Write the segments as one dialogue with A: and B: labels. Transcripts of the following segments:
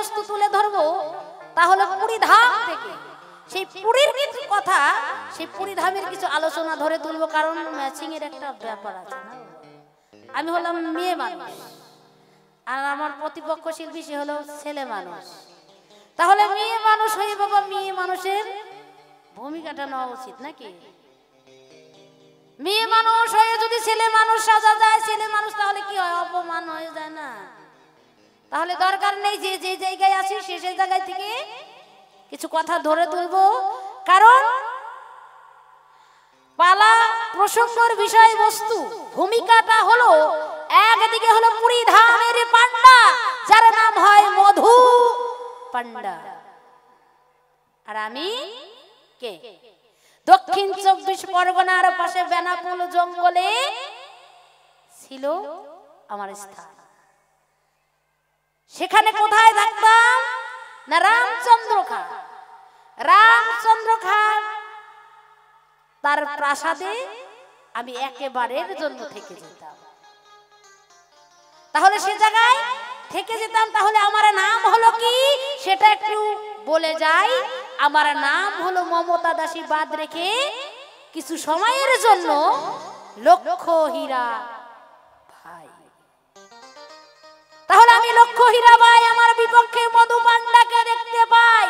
A: বিষয়বস্তু তুলে ধরবো তাহলে পুরীধাম থেকে সেই পুরীর কিছু কথা, সেই পুরীধামের কিছু আলোচনা ধরে তুলবো, কারণ ম্যাচিং এর একটা ব্যাপার আছে না। আমি হলাম মেয়ে মানুষ আর আমার প্রতিপক্ষ শিল্পী সে হলো ছেলে মানুষ, তাহলে মেয়ে মানুষ হয়ে বাবা মেয়ে মানুষের ভূমিকাটা নেওয়া উচিত নাকি? মেয়ে মানুষ হয়ে যদি ছেলে মানুষ সাজা যায়, ছেলে মানুষ, তাহলে কি হয়? অপমান হয়ে যায় না? তাহলে দরকার নেই যে যে জায়গায় আছি সে সেই জায়গায় থেকে কিছু কথা ধরে তুলবো, কারণ পালা প্রসঙ্গের বিষয়বস্তু ভূমিকাটা হলো একদিকে হলো পুরীধামের পান্ডা যার নাম হয় মধু পান্ডা, আর আমি কে? দক্ষিণ 24 পরগনার পাশে বেনাপুল জঙ্গলে ছিল আমার স্থান। সেখানে কোথায় থাকতাম না, রামচন্দ্র খাঁ তার প্রাসাদে আমি একেবারের জন্য থেকে যেতাম। তাহলে সে জায়গায় থেকে যেতাম, তাহলে আমার নাম হলো কি সেটা একটু বলে যাই। আমার নাম হলো মমতা দাসী, বাদ রেখে কিছু সময়ের জন্য লক্ষ্য হীরা ভাই। তাহলে আমি লক্ষ্য হীরা ভাই আমার বিপক্ষে মধু পান্ডাকে দেখতে পাই।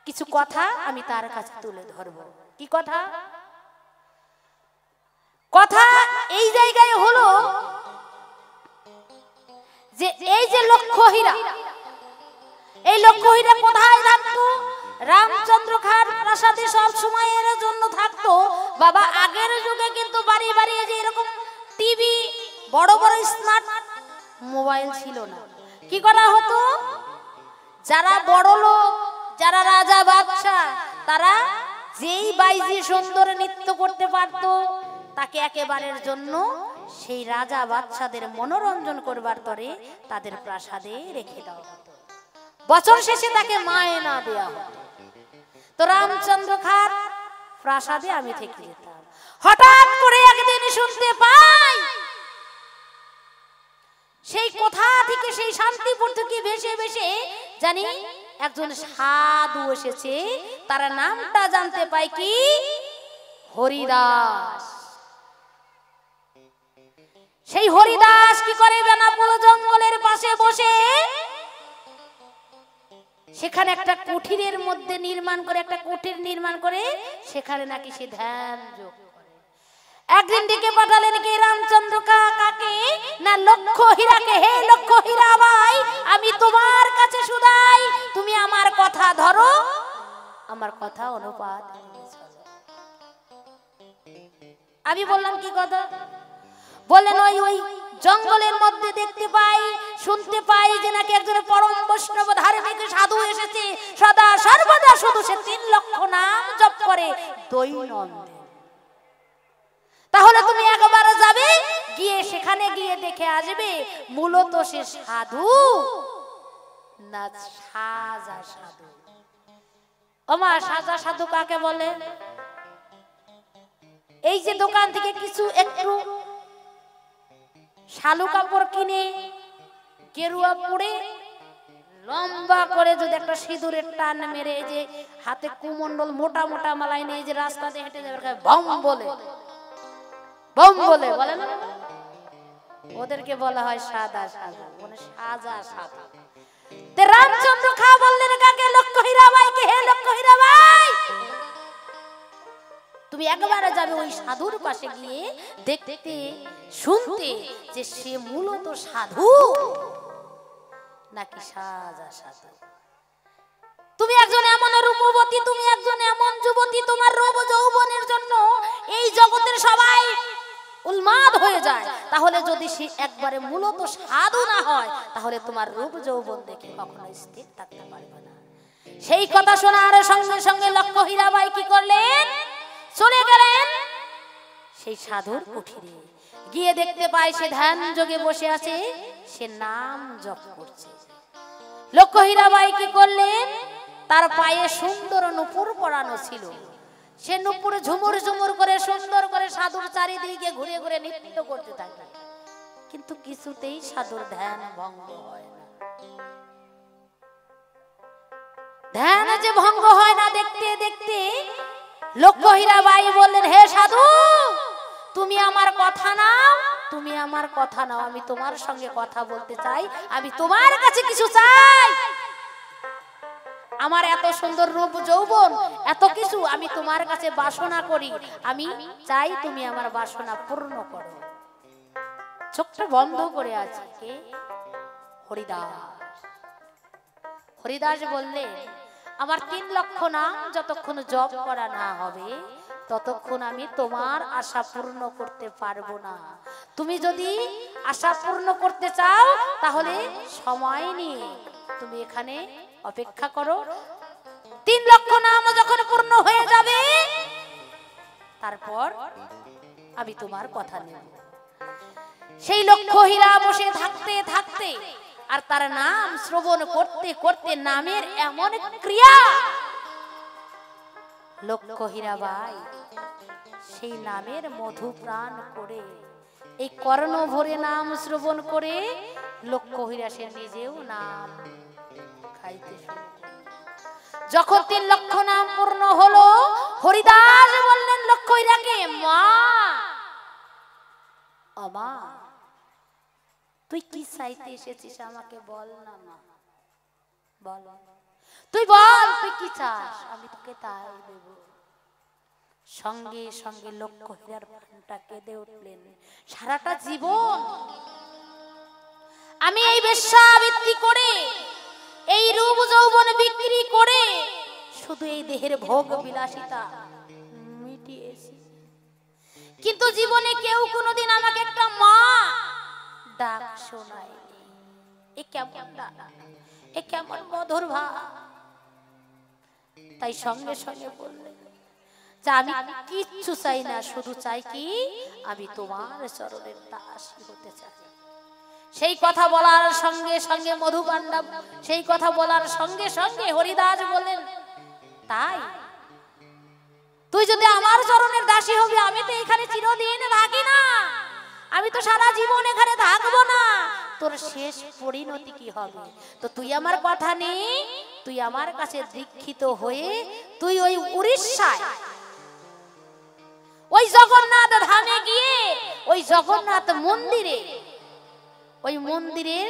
A: কিছু কথা আমি তার কাছে তুলে ধরবো। কি কথা? কথা এই জায়গায় হলো যে এই যে লক্ষ্য হীরা, এই লক্ষ্য হীরা কোথায় থাকতো? রামচন্দ্র খাঁর প্রাসাদে সব সময়ের জন্য থাকতো। বাবা আগের যুগে কিন্তু বাড়ি বাড়ি যে এরকম টিভি, বড় বড় স্মার্ট মোবাইল ছিল না। কি করা হতো? যারা বড় লোক, যারা রাজা বাদশা, তারা যেই বাইজি সুন্দর নৃত্য করতে পারত তাকে একেবারের জন্য সেই রাজা বাদশাদের মনোরঞ্জন করবার তরে তাদের প্রাসাদে রেখে দেওয়া হতো। বছর শেষে তাকে মায়না দেওয়া হতো। তো রামচন্দ্র খাঁর প্রাসাদে আমি থেকে যেতাম। হঠাৎ করে একদিন শুনতে পাই সেই কোথা থেকে, সেই শান্তিপুর থেকে ভেসে ভেসে জানি একজন সাধু এসেছে। তার নামটা জানতে পাই কি? হরিদাস। সেই হরিদাস কি করে? বেনাপোল জঙ্গলের পাশে বসে সেখানে একটা কুঠিরের মধ্যে নির্মাণ করে, একটা কুঠির নির্মাণ করে সেখানে নাকি সে ধ্যান যোগ করে। একদিন ডেকে পাঠালেন কে? রামচন্দ্র কাকে না লক্ষ্য হীরাকে। হে লক্ষ্য হীরা ভাই, আমি তোমার কাছে শুধাই, তুমি আমার কথা ধরো, আমার কথা অনুপাত। আমি বললাম কি কথা? বললেন ওই জঙ্গলের মধ্যে দেখতে পাই, শুনতে পাই যে নাকি একজন পরম বৈষ্ণব ধার্মিক সাধু এসেছে, সদা সর্বদা শুধু সে 3 লক্ষ নাম জপ করে দৈনন্দিন। তাহলে তুমি একবার যাবে, গিয়ে সেখানে গিয়ে দেখে আসবে মূলত সে সাধু না সাজা সাধু। ওমা সাজা সাধু কাকে বলে? এই যে দোকান থেকে কিছু একটু শালু কাপড় কিনে গেরুয়া পরে লম্বা করে যদি একটা সিঁদুরের টান মেরে, এই যে হাতে কুমন্ডল মোটা মোটা মালাই নিয়ে যে রাস্তাতে হেঁটে যাবে বম বলে, বম বলে বলে না, ওদেরকে বলা হয় সাদা সাদা, মানে সাজা সাদা। তে রামচন্দ্র খাঁ বললেন কাকে? লক্ষ্য হীরা ভাইকে। হে লক্ষ্য হীরা ভাই, তুমি একবার যাবে ওই সাধুর পাশে গিয়ে দেখতে শুনতে যে সে মূলত সাধু নাকি সাজা সাধু। তুমি একজন এমন রূপবতী, তুমি একজন এমন যুবতী, তোমার রূপ যৌবনের জন্য এই জগতের সবাই উন্মাদ হয়ে যায়। তাহলে যদি সে একবারে মূলত সাধু না হয়, তাহলে তোমার রূপ যৌবন দেখে কখনো স্থির থাকতে পারবে না। সেই কথা শোনার সঙ্গে সঙ্গে লক্ষ্য হীরা ভাই কি করলেন? চলে গেলেন সেই সাধুর কুঠিরে। গিয়ে দেখতে পায় সে ধ্যান যোগে বসে আছে, সে নাম জপ করছে। লক্ষ্য হীরা ভাই কি করলেন? তার পায়ে সুন্দর নূপুর পরানো ছিল। সে নূপুর ঝুমুর ঝুমুর করে সুন্দর করে সাধুর চারিদিকে ঘুরে ঘুরে নৃত্য করতে থাকে, কিন্তু কিছুতেই সাধুর ধ্যান ভঙ্গ হয় না। যে ভঙ্গ হয় না দেখতে দেখতে লক্ষ্য হীরাবাই বললেন, হে সাধু, তুমি আমার কথা নাও, তুমি আমার কথা নাও, আমি তোমার সঙ্গে কথা বলতে চাই, আমি তোমার কাছে কিছু চাই। আমার এত সুন্দর রূপ যৌবন, এত কিছু, আমি তোমার কাছে বাসনা করি, আমি চাই তুমি আমার বাসনা পূর্ণ করো। চোখটা বন্ধ করে আছে কে? হরিদাস। হরিদাস বললেন, আমার 3 লক্ষ নাম যতক্ষণ জপ করা না হবে ততক্ষণ আমি তোমার আশা পূর্ণ করতে পারবো না। তুমি যদি আশা পূর্ণ করতে চাও তাহলে সময় নিয়ে তুমি এখানে অপেক্ষা করো। 3 লক্ষ নাম যখন পূর্ণ হয়ে যাবে তারপর আমি তোমার কথা নেব। সেই লক্ষ্য হীরা বসে থাকতে থাকতে আর তার নাম শ্রবণ করতে করতে নামের এমন ক্রিয়া, লক্ষ্য হীরাবাই সেই নামের মধু প্রাণ করে এই কর্ণ ভরে নাম শ্রবণ করে লক্ষ্য হীরা সে নিজেও নাম খাইতে শুরু করল। যখন 3 লক্ষ নাম পূর্ণ হলো, হরিদাস বললেন লক্ষ্য হীরাকে, মা, ও মা, তুই কি চাইতে এসেছিস আমাকে বল না মা, বল, তুই বল তুই কি চাস, আমি তোকে তাই দেব। সঙ্গে সঙ্গে লক্ষ্য হীরার প্রাণটা কেঁদে উঠলেন, সারাটা জীবন আমি এই বেশ্যাবৃত্তি করে, এই রূপ যৌবন বিক্রি করে শুধু এই দেহের ভোগ বিলাসিতা মিটিয়েছি, কিন্তু জীবনে কেউ কোনোদিন আমাকে একটা মা ডাক শোনায়নি। এ কেমন ডাক, এ কেমন মধুর ভাব। তাই সঙ্গে সঙ্গে বললেন যে আমি কিচ্ছু চাই না, শুধু চাই কি আমি তোমার চরণের দাসী হতে চাই। সেই কথা বলার সঙ্গে সঙ্গে মধু পাণ্ডব, সেই কথা বলার সঙ্গে সঙ্গে হরিদাস বললেন, তাই তুই যদি আমার চরণের দাসী হবি, আমি তো এখানে চিরদিন থাকি না, আমি তো সারা জীবন এখানে থাকবো না, তোর শেষ পরিণতি কি হবে? তো তুই আমার কথা নে, তুই আমার কাছে দীক্ষিত হয়ে তুই ওই উড়িষ্যায় ওই জগন্নাথ ধামে গিয়ে ওই জগন্নাথ মন্দিরে, ওই মন্দিরের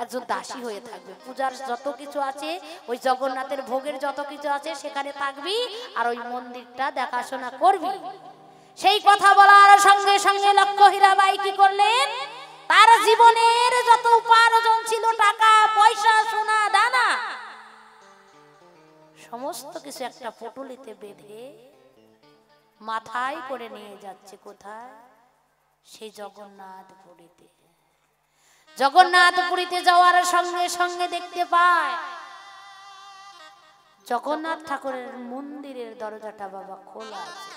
A: একজন দাসী হয়ে থাকবে। পূজার যত কিছু আছে, ওই জগন্নাথের ভোগের যত কিছু আছে সেখানে থাকবি আর ওই মন্দিরটা দেখাশোনা করবি। সেই কথা বলার সঙ্গে সঙ্গে লক্ষ্য হীরাবাই কি করলেন, তার জীবনের যত উপার্জন ছিল, টাকা পয়সা সোনা দানা, সমস্ত কিছু একটা পটুলিতে বেঁধে মাথায় করে নিয়ে যাচ্ছে। কোথায়? সেই জগন্নাথপুরীতে। জগন্নাথপুরীতে যাওয়ার সঙ্গে সঙ্গে দেখতে পায় জগন্নাথ ঠাকুরের মন্দিরের দরজাটা বাবা খোলা আছে,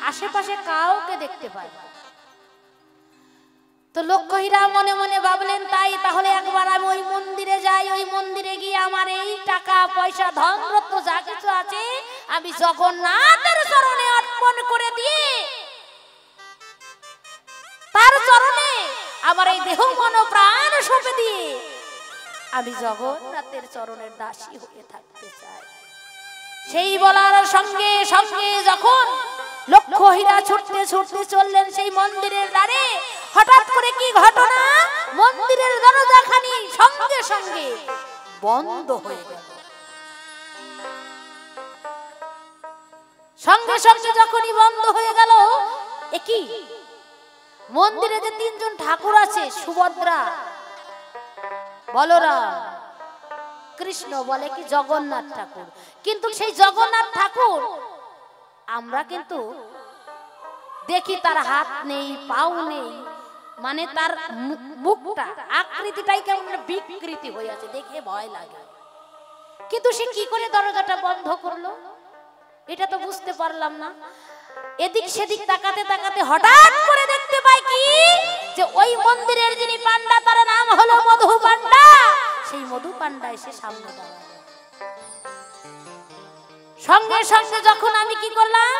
A: আশেপাশে কাউকে দেখতে পায় না। তো লক্ষ্য হীরা মনে মনে ভাবলেন, তাই তাহলে একবার আমি ওই মন্দিরে যাই, ওই মন্দিরে গিয়ে আমার এই টাকা পয়সা ধন রত্ন যা কিছু আছে আমি জগন্নাথের চরণে অর্পণ করে দিয়ে তার চরণে আমার এই দেহ মন প্রাণ সঁপে দিয়ে আমি জগন্নাথের চরণের দাসী হয়ে থাকতে চাই। সেই বলার সঙ্গে সঙ্গে যখন লক্ষ্য হীরা ছুটতে ছুটতে চললেন সেই মন্দিরের দ্বারে, হঠাৎ করে কি ঘটনা, মন্দিরের দরজাখানি সঙ্গে সঙ্গে বন্ধ হয়ে গেল। সঙ্গে সঙ্গে যখনই বন্ধ হয়ে গেল, এ কি, মন্দিরে যে 3 জন ঠাকুর আছে, সুভদ্রা, বলরাম, কৃষ্ণ, বলে কি জগন্নাথ ঠাকুর, কিন্তু সেই জগন্নাথ ঠাকুর আমরা কিন্তু দেখি তার হাত নেই, পাও নেই, মানে তার মুখটা আকৃতিটাই কেমন বিকৃতি হয়ে আছে, দেখে ভয় লাগে। কিন্তু সে কি করে দরজাটা বন্ধ করলো এটা তো বুঝতে পারলাম না। এদিক সেদিক তাকাতে তাকাতে হঠাৎ করে দেখতে পাই কি, যে ওই মন্দিরের যিনি পান্ডা তার নাম হলো মধু পান্ডা, সেই মধু পান্ডা এসে সামনে দাঁড়ালো। সঙ্গে সঙ্গে যখন আমি কি করলাম,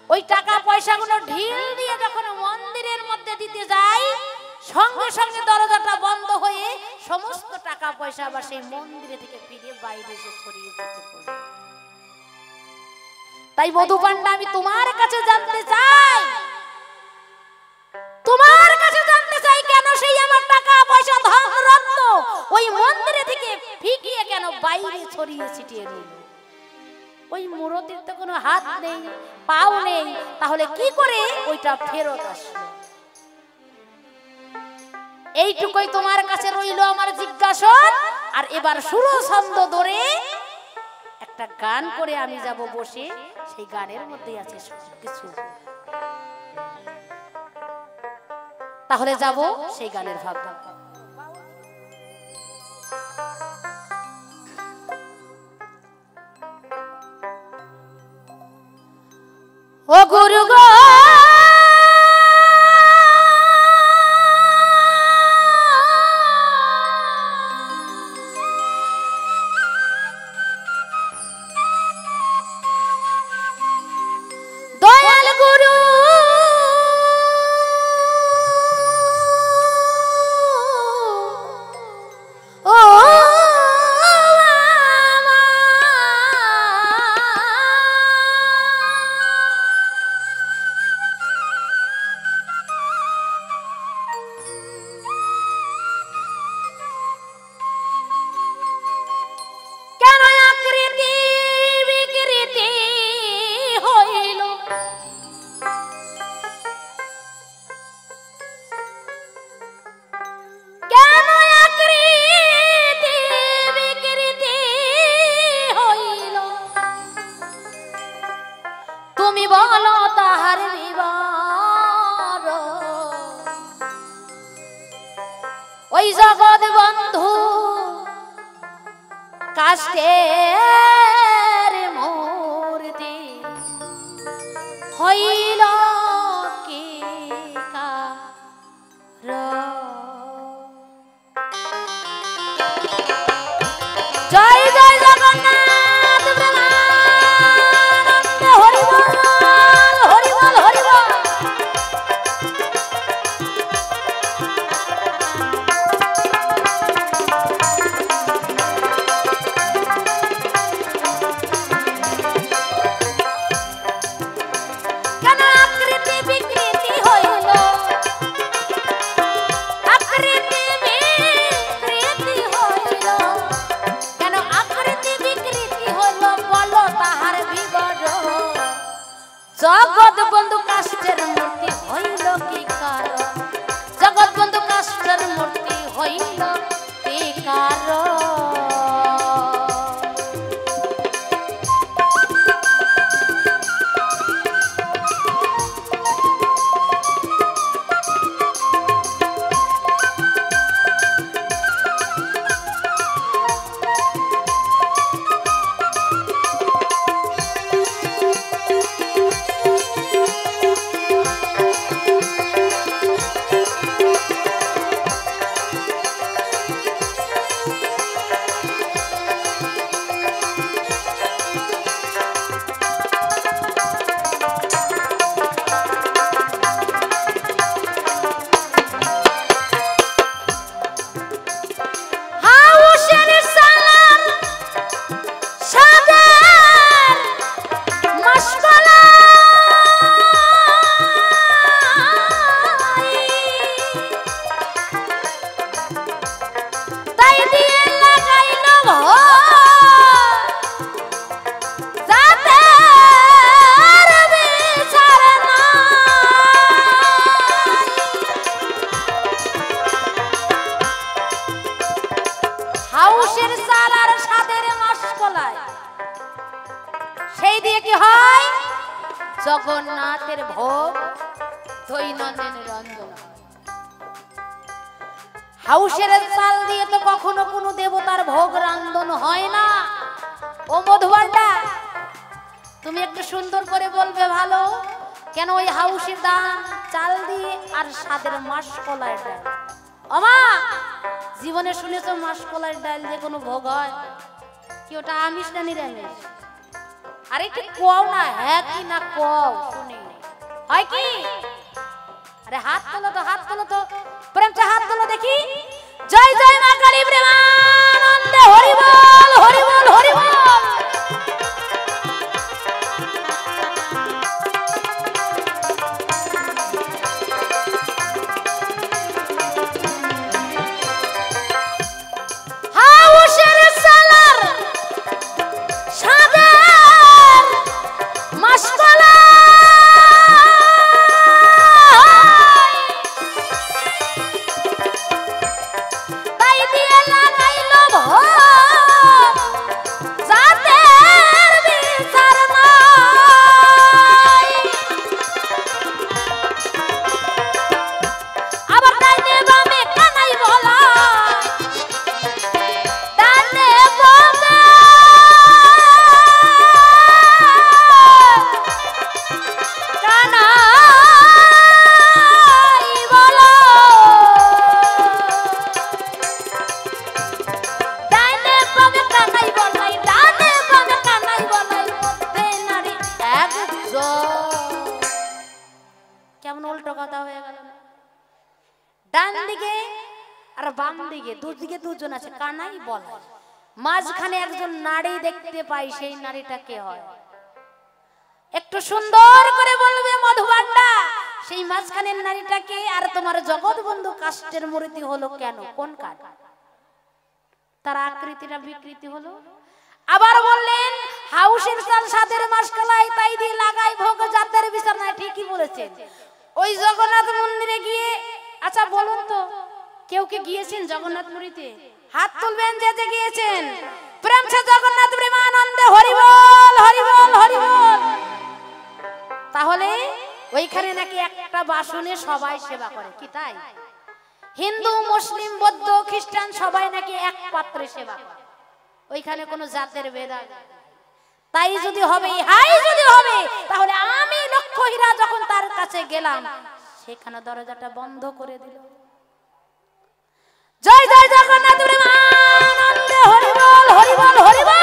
A: ওই টাকা পয়সাগুলো ঢিল দিয়ে যখন মন্দিরের মধ্যে দিতে যাই, সঙ্গে সঙ্গে দরজাটা বন্ধ হয়ে সমস্ত টাকা পয়সা আবার সেই মন্দিরে থেকে ফিরে বাইরে এসে ছড়িয়ে দিতে পারে। তাই মধু পান্ডা আমি তোমার কাছে জানতে চাই, তোমার কাছে জানতে চাই কেন সেই আমার টাকা পয়সা ধন রত্ন ওই মন্দিরে থেকে ফিকিয়ে কেন বাইরে ছড়িয়ে ছিটিয়ে রইল? ওই মূর্তির তো কোনো হাত নেই পাও নেই, তাহলে কি করে ওইটা ফেরত আসলো? এইটুকুই তোমার কাছে রইল আমার জিজ্ঞাসা। আর এবার সুর ছন্দ ধরে একটা গান করে আমি যাব বসে, সেই গানের মধ্যে আছে কিছু, তাহলে যাব সেই গানের ভাব। ও গুরু গো দয়াল গুরু ও জগৎ বন্ধু কাষ্টের মূর্তি হইল কি জয় জয় জগন্নাথ প্রেমানন্দ হরি বল হরি বল হরি বল। জগৎ বন্ধু কাষ্টের মূর্তি হইল কি কারণ? জগৎ বন্ধু কাষ্টের মূর্তি হইল কি কারণ? জগন্নাথের ভোগ দৈনন্দিন রন্ধন। হাউসের চাল দিয়ে তো কখনো কোনো দেবতার ভোগ রান্ধন হয় না। ও মধুবান্ডা, তুমি একটু সুন্দর করে বলবে ভালো, কেন ওই হাউসের দাম চাল দিয়ে আর স্বাদের মাসকলাই ডাল? ওমা, জীবনে শুনেছো মাসকলাই ডাল দিয়ে কোনো ভোগ হয় কি? ওটা আমিষ না নিরামিষ? আরে কি কও না, হ্যাঁ কি না কও শুনি হয় কি? আরে হাত তোলো তো, হাত তোলো তো, প্রেম চা হাত তোলো দেখি। জয় জয় মা কালী প্রেমানন্দে হরি বল হরি বল হরি বল। হাউসের সালার সাদের মাসকলা তাই দিয়ে লাগাইল ভোগ জাতের বিচার নাই। আবার ডাইনে বামে কানাই বলা ডানে বামে কানাই বলা ডানে বামে কানাই বলাই ডানে বামে কানাই বলাই মধ্যে নারী একজন। কেমন উল্টো কথা হয়ে গেল না? ডান দিকে আর বাম দিকে দুদিকে দুজন আছে কানাই বলা, মাঝখানে একজন নারী দেখতে পাই, সেই নারীটা কে হয়? একটু সুন্দর করে বলবে মধুবান্ডা, সেই মাঝখানের নারীটাকে। আর তোমার জগৎ বন্ধু কাষ্টের মূর্তি হলো কেন? কোন কাঠ? তার আকৃতিটা বিকৃতি হলো। আবার বললেন হাউসের চাল সাদের মাসকলাই তাই দিয়ে লাগাই ভোগ জাতের বিচার নাই। ঠিকই বলেছেন। ওই জগন্নাথ মন্দিরে গিয়ে, আচ্ছা বলুন তো কেউ কে গিয়েছেন জগন্নাথ পুরীতে? হাত তুলবেন যে যে গিয়েছেন। প্রেম সে জগন্নাথ প্রেমানন্দে হরি বল হরি বল হরি বল। তাহলে ওইখানে নাকি একটা বাসনে সবাই সেবা করে, কি তাই? হিন্দু মুসলিম বৌদ্ধ খ্রিস্টান সবাই নাকি এক পাত্রে সেবা করে, ওইখানে কোনো জাতের ভেদ নেই। তাই যদি হবে, হাই যদি হবে, তাহলে আমি লক্ষ্য হীরা যখন তার কাছে গেলাম সেখানে দরজাটা বন্ধ করে দিল। জয় জয় জগন্নাথ প্রেমানন্দে হরি বল হরি বল হরি বল।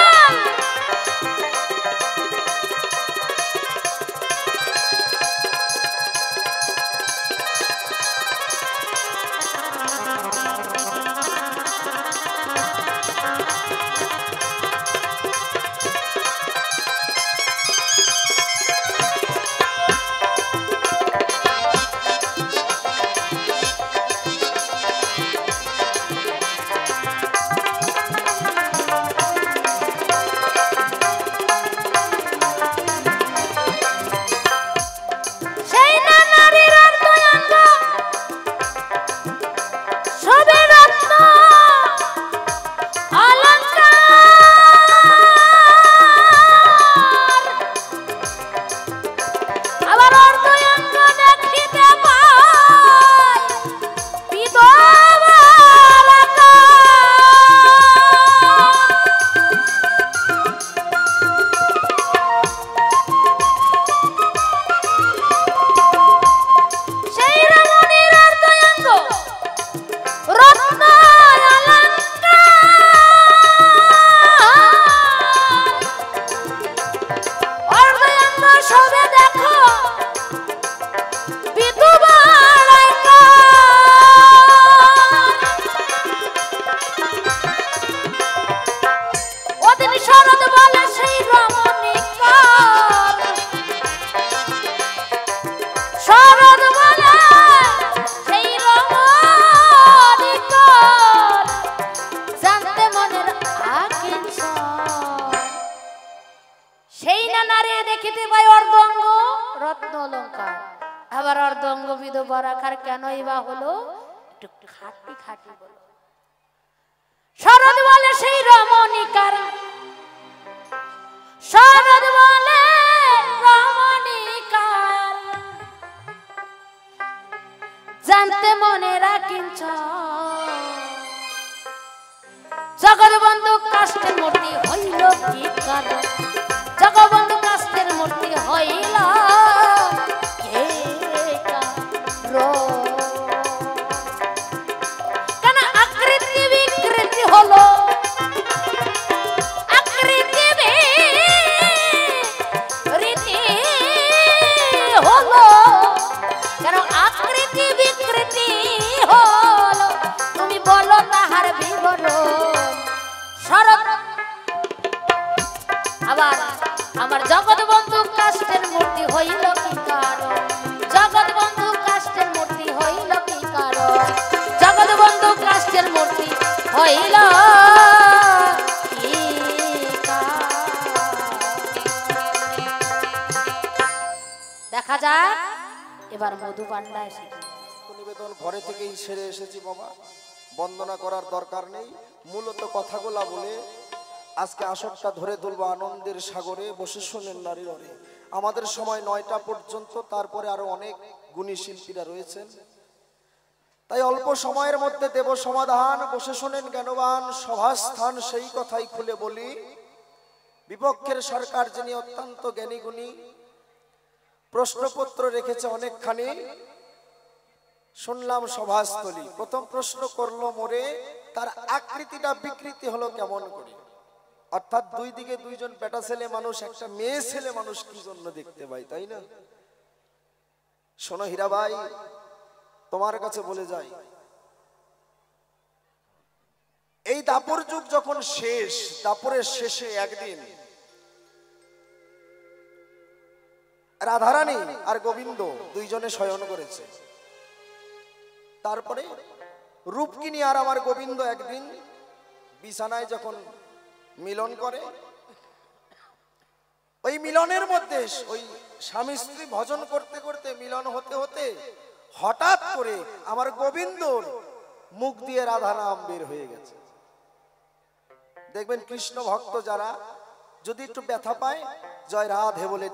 A: জানতে মনে রাখিনছ জগবন্ধু কাষ্টের মূর্তি হইল কি কারণ? জগবন্ধু কাষ্টের মূর্তি হইল কে কারণ? কেন আকৃতি বিকৃতি হলো, আকৃতি বিকৃতি হলো, কেন আকৃতি বিকৃতি হলো? তুমি বলো না হইল দেখা যায় এবার মধু পান্ডা এসে
B: নিবেদন ঘরে থেকেই সেরে এসেছি বাবা, বন্দনা করার দরকার নেই। মূলত কথাগুলা বলে আজকে আসরটা ধরে তুলবো আনন্দের সাগরে, বসে শোনেন নারীর অরে। আমাদের সময় 9টা পর্যন্ত, তারপরে আরো অনেক গুণী শিল্পীরা রয়েছেন, তাই অল্প সময়ের মধ্যে দেব সমাধান। বসে শোনেন জ্ঞানবান সভাস্থান, সেই কথাই খুলে বলি। বিপক্ষের সরকার যিনি অত্যন্ত জ্ঞানী গুণী, প্রশ্নপত্র রেখেছে অনেকখানি, শুনলাম সভাস্থলী। প্রথম প্রশ্ন করলো মোরে, তার আকৃতিটা বিকৃতি হলো কেমন করে? অর্থাৎ দুই দিকে দুইজন বেটা ছেলে মানুষ, একটা মেয়ে ছেলে মানুষ কি জন্য দেখতে পাই, তাই না? শোনো হীরাবাই, তোমার কাছে বলে যাই, এই দাপর যুগ যখন শেষ, দাপরের শেষে একদিন রাধারানী আর গোবিন্দ দুইজনে শয়ন করেছে। তারপরে রূপকিনী আর আমার গোবিন্দ একদিন বিছানায় যখন মিলন করে, ওই মিলনের মধ্যে ওই স্বামী স্ত্রী ভজন করতে করতে মিলন হতে হতে হঠাৎ করে আমার গোবিন্দর মুখ দিয়ে রাধা নাম বের হয়ে গেছে। দেখবেন কৃষ্ণ ভক্ত যারা যদি একটু ব্যথা পায়, জয় রাধে বলে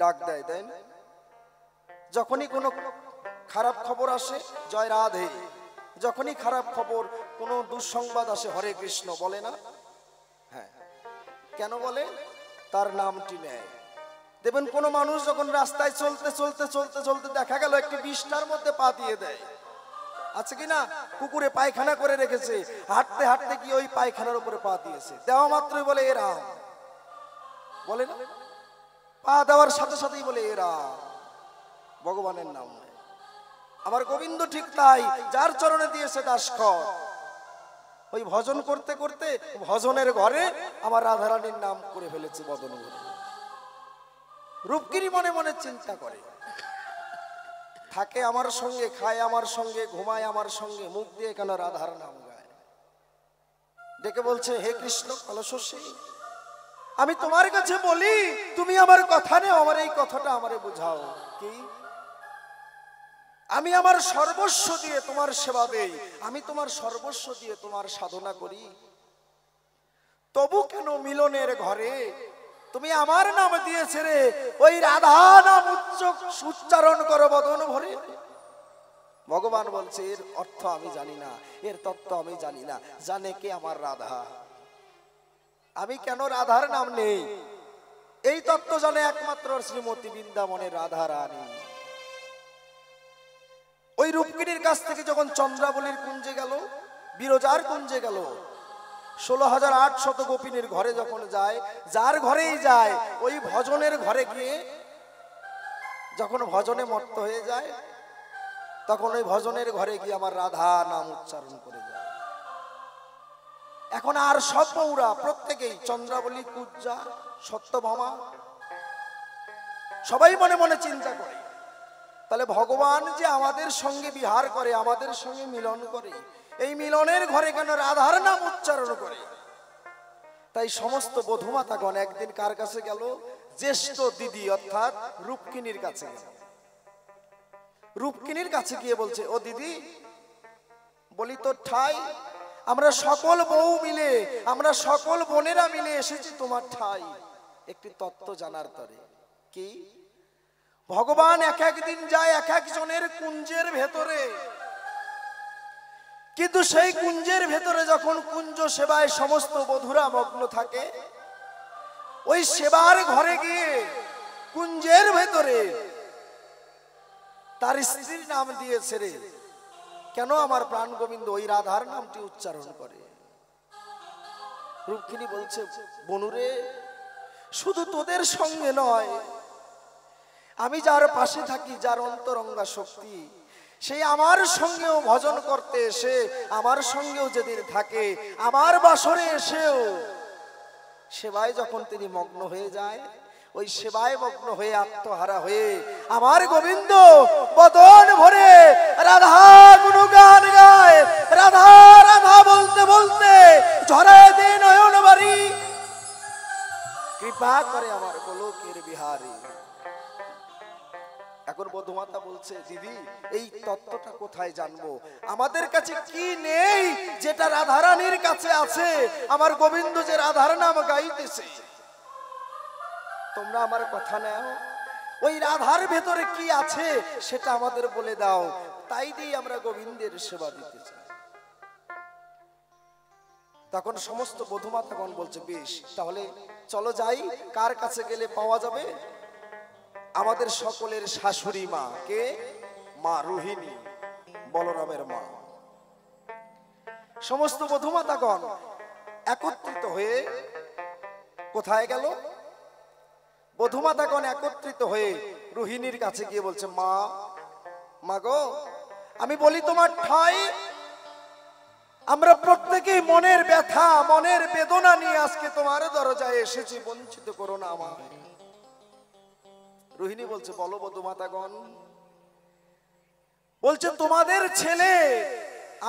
B: ডাক দেয়, তাই না? যখনই কোনো খারাপ খবর আসে জয় রাধে, যখনই খারাপ খবর কোনো দুঃসংবাদ আসে হরে কৃষ্ণ বলে না? হ্যাঁ, কেন বলে? তার নামটি নেয়। দেখবেন কোন মানুষ যখন রাস্তায় চলতে চলতে চলতে চলতে দেখা গেল একটি বিষ্ঠার মধ্যে পা দিয়ে দেয়, আছে কি না? কুকুরে পায়খানা করে রেখেছে, হাঁটতে হাঁটতে গিয়ে ওই পায়খানার উপরে পা দিয়েছে, দেওয়া মাত্রই বলে এ রাম, বলে না? পা দেওয়ার সাথে সাথেই বলে এ রাম, ভগবানের নাম নয়। আমার গোবিন্দ ঠিক তাই, যার চরণে দিয়েছে দাসখর। ওই ভজন করতে করতে ভজনের ঘরে আমার রাধারানীর নাম করে ফেলেছে বদন ঘরে। রূপগিরি মনে মনে চিন্তা করে, থাকে আমার সঙ্গে, খায় আমার সঙ্গে, ঘুমায় আমার সঙ্গে, মুখ দিয়ে কেন রাধার নাম গায়? ডেকে বলছে, হে কৃষ্ণ কলশী, আমি তোমার কাছে বলি, তুমি আমার কথা নেও, আমার এই কথাটা আমারে বুঝাও। কি? আমি আমার সর্বস্ব দিয়ে তোমার সেবা দেই, আমি তোমার সর্বস্ব দিয়ে তোমার সাধনা করি, তবু কেন মিলনের ঘরে তুমি আমার নাম দিয়েছে রে, ওই রাধা নাম উচ্চারণ করো বদন ভরে। ভগবান বলছে, এর অর্থ আমি জানি না, এর তত্ত্ব আমি জানি না, জানে কে? আমার রাধা। আমি কেন রাধার নাম নেই, এই তত্ত্ব জানে একমাত্র শ্রীমতী বৃন্দাবনের রাধা রানী। ওই রূপকিনীর কাছ থেকে যখন চন্দ্রাবলীর কুঞ্জে গেল, বিরজার কুঞ্জে গেল, 16,800 গোপিনীর ঘরে যখন যায়, যার ঘরেই যায়, ওই ভজনের ঘরে গিয়ে যখন ভজনে মত্ত হয়ে যায়, তখন ওই ভজনের ঘরে গিয়ে আমার রাধা নাম উচ্চারণ করে যায়। এখন আর সব বউরা প্রত্যেকেই, চন্দ্রাবলী, কুজ্জা, সত্যভামা, সবাই মনে মনে চিন্তা করে, তাহলে ভগবান যে আমাদের সঙ্গে বিহার করে, আমাদের সঙ্গে মিলন করে, এই মিলনের ঘরে কেন রাধার নাম উচ্চারণ করে? তাই সমস্ত বধূমাতাগণ একদিন কার কাছে গেল? জ্যেষ্ঠ দিদি অর্থাৎ রূপকিনীর কাছে গেল। রূপকিনীর কাছে গিয়ে বলছে, ও দিদি, বলি তো ঠাই, আমরা সকল বউ মিলে, আমরা সকল বোনেরা মিলে এসেছি তোমার ঠাই একটি তত্ত্ব জানার তরে। কি? ভগবান এক একদিন যায় এক একজনের কুঞ্জের ভেতরে, কিন্তু সেই কুঞ্জের ভেতরে যখন কুঞ্জ সেবায় সমস্ত বধূরা মগ্ন থাকে, ওই সেবার ঘরে গিয়ে কুঞ্জের ভেতরে তার স্ত্রীর নাম দিয়েছে রে, কেন আমার প্রাণ গোবিন্দ ওই রাধার নামটি উচ্চারণ করে? রূপকিনী বলছে, বনুরে, শুধু তোদের সঙ্গে নয়, আমি যার পাশে থাকি, যার অন্তরঙ্গা শক্তি, সেই আমার সঙ্গেও ভজন করতে এসে, আমার সঙ্গেও যেদিন থাকে, আমার বাসরে এসেও সেবায় যখন তিনি মগ্ন হয়ে যায়, ওই সেবায় মগ্ন হয়ে আত্মহারা হয়ে আমার গোবিন্দ বদন ভরে রাধা গুণগান গায়, রাধা রাধা বলতে বলতে এখন বধূমাতা বলছে, দিদি এই তত্ত্বটা কোথায় জানবো? আমাদের কাছে কি নেই যেটা রাধারানীর কাছে আছে? আমার গোবিন্দ যে রাধার নাম গাইতেছে, তোমরা আমার কথা নাও, ওই রাধার ভেতরে কি আছে সেটা আমাদের বলে দাও, তাই দিয়ে আমরা গোবিন্দের সেবা দিতে চাই। তখন সমস্ত বধূমাতাগণ বলছে, বেশ, তাহলে চলো যাই। কার কাছে গেলে পাওয়া যাবে? আমাদের সকলের শাশুড়ি মা, কে? মা রোহিণী, বলরামের মা। সমস্ত বধূমাতাগণ একত্রিত হয়ে কোথায় গেল? বধূমাতাগণ একত্রিত হয়ে রোহিণীর কাছে গিয়ে বলছে, মা, মা গো, আমি বলি তোমার ঠাই, আমরা প্রত্যেকেই মনের ব্যথা, মনের বেদনা নিয়ে আজকে তোমার দরজায় এসেছি, বঞ্চিত করো না আমায়। রোহিণী বলছে, বলো বধূমাতাগণ। বলছে, তোমাদের ছেলে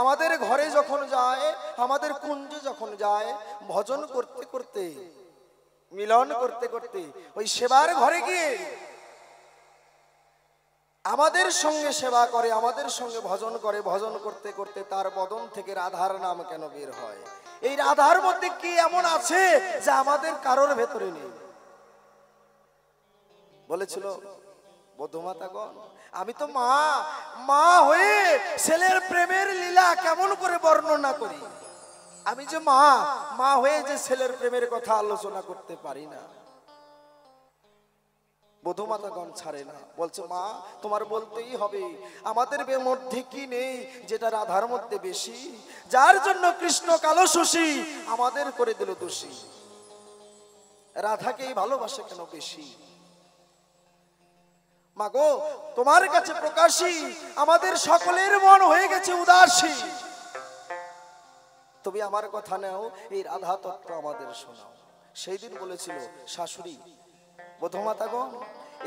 B: আমাদের ঘরে যখন যায়, আমাদের কুঞ্জে যখন যায়, ভজন করতে করতে, মিলন করতে করতে, ওই সেবার ঘরে গিয়ে আমাদের সঙ্গে সেবা করে, আমাদের সঙ্গে ভজন করে, ভজন করতে করতে তার বদন থেকে রাধার নাম কেন বের হয়? এই রাধার মধ্যে কি এমন আছে যা আমাদের কারোর ভেতরে নেই? বলেছিল, বধূমাতাগণ, আমি তো মা, মা হয়ে ছেলের প্রেমের লীলা কেমন করে বর্ণনা করি? আমি যে মা, মা হয়ে যে ছেলের প্রেমের কথা আলোচনা করতে পারি না। বধূমাতাগণ ছাড়ে না, বলছে, মা, তোমার বলতেই হবে, আমাদের মধ্যে কি নেই যেটা রাধার মধ্যে বেশি, যার জন্য কৃষ্ণ কালো শশী আমাদের করে দিল দোষী? রাধাকেই ভালোবাসে কেন বেশি? মাগো, তোমার কাছে প্রকাশী, আমাদের সকলের মন হয়ে গেছে উদাসী। তুমি আমার কথা নাও, এই রাধা তত্ত্ব আমাদের শোনাও। সেই দিন বলেছিল শাশুড়ি, বধূমাতাগণ,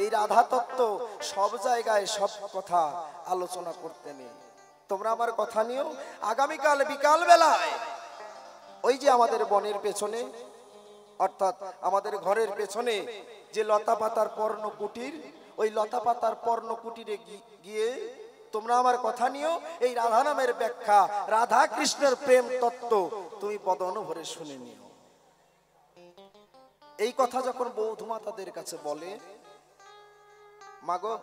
B: এই রাধা তত্ত্ব সব জায়গায় সব কথা আলোচনা করতে নেই, তোমরা আমার কথা নিও। আগামীকাল বিকাল বেলায় ওই যে আমাদের বনের পেছনে, অর্থাৎ আমাদের ঘরের পেছনে যে লতা পাতার পর্ণ কুটির, ওই লতা পাতার পর্ণ কুটিরে গিয়ে তোমরা আমার কথা নিও। এই রাধা নামের ব্যাখ্যা, রাধা কৃষ্ণের প্রেম তত্ত্ব তুমি বদন ভরে শুনে নিও। এই কথা যখন বধূমাতাদের কাছে বলে, মাগো,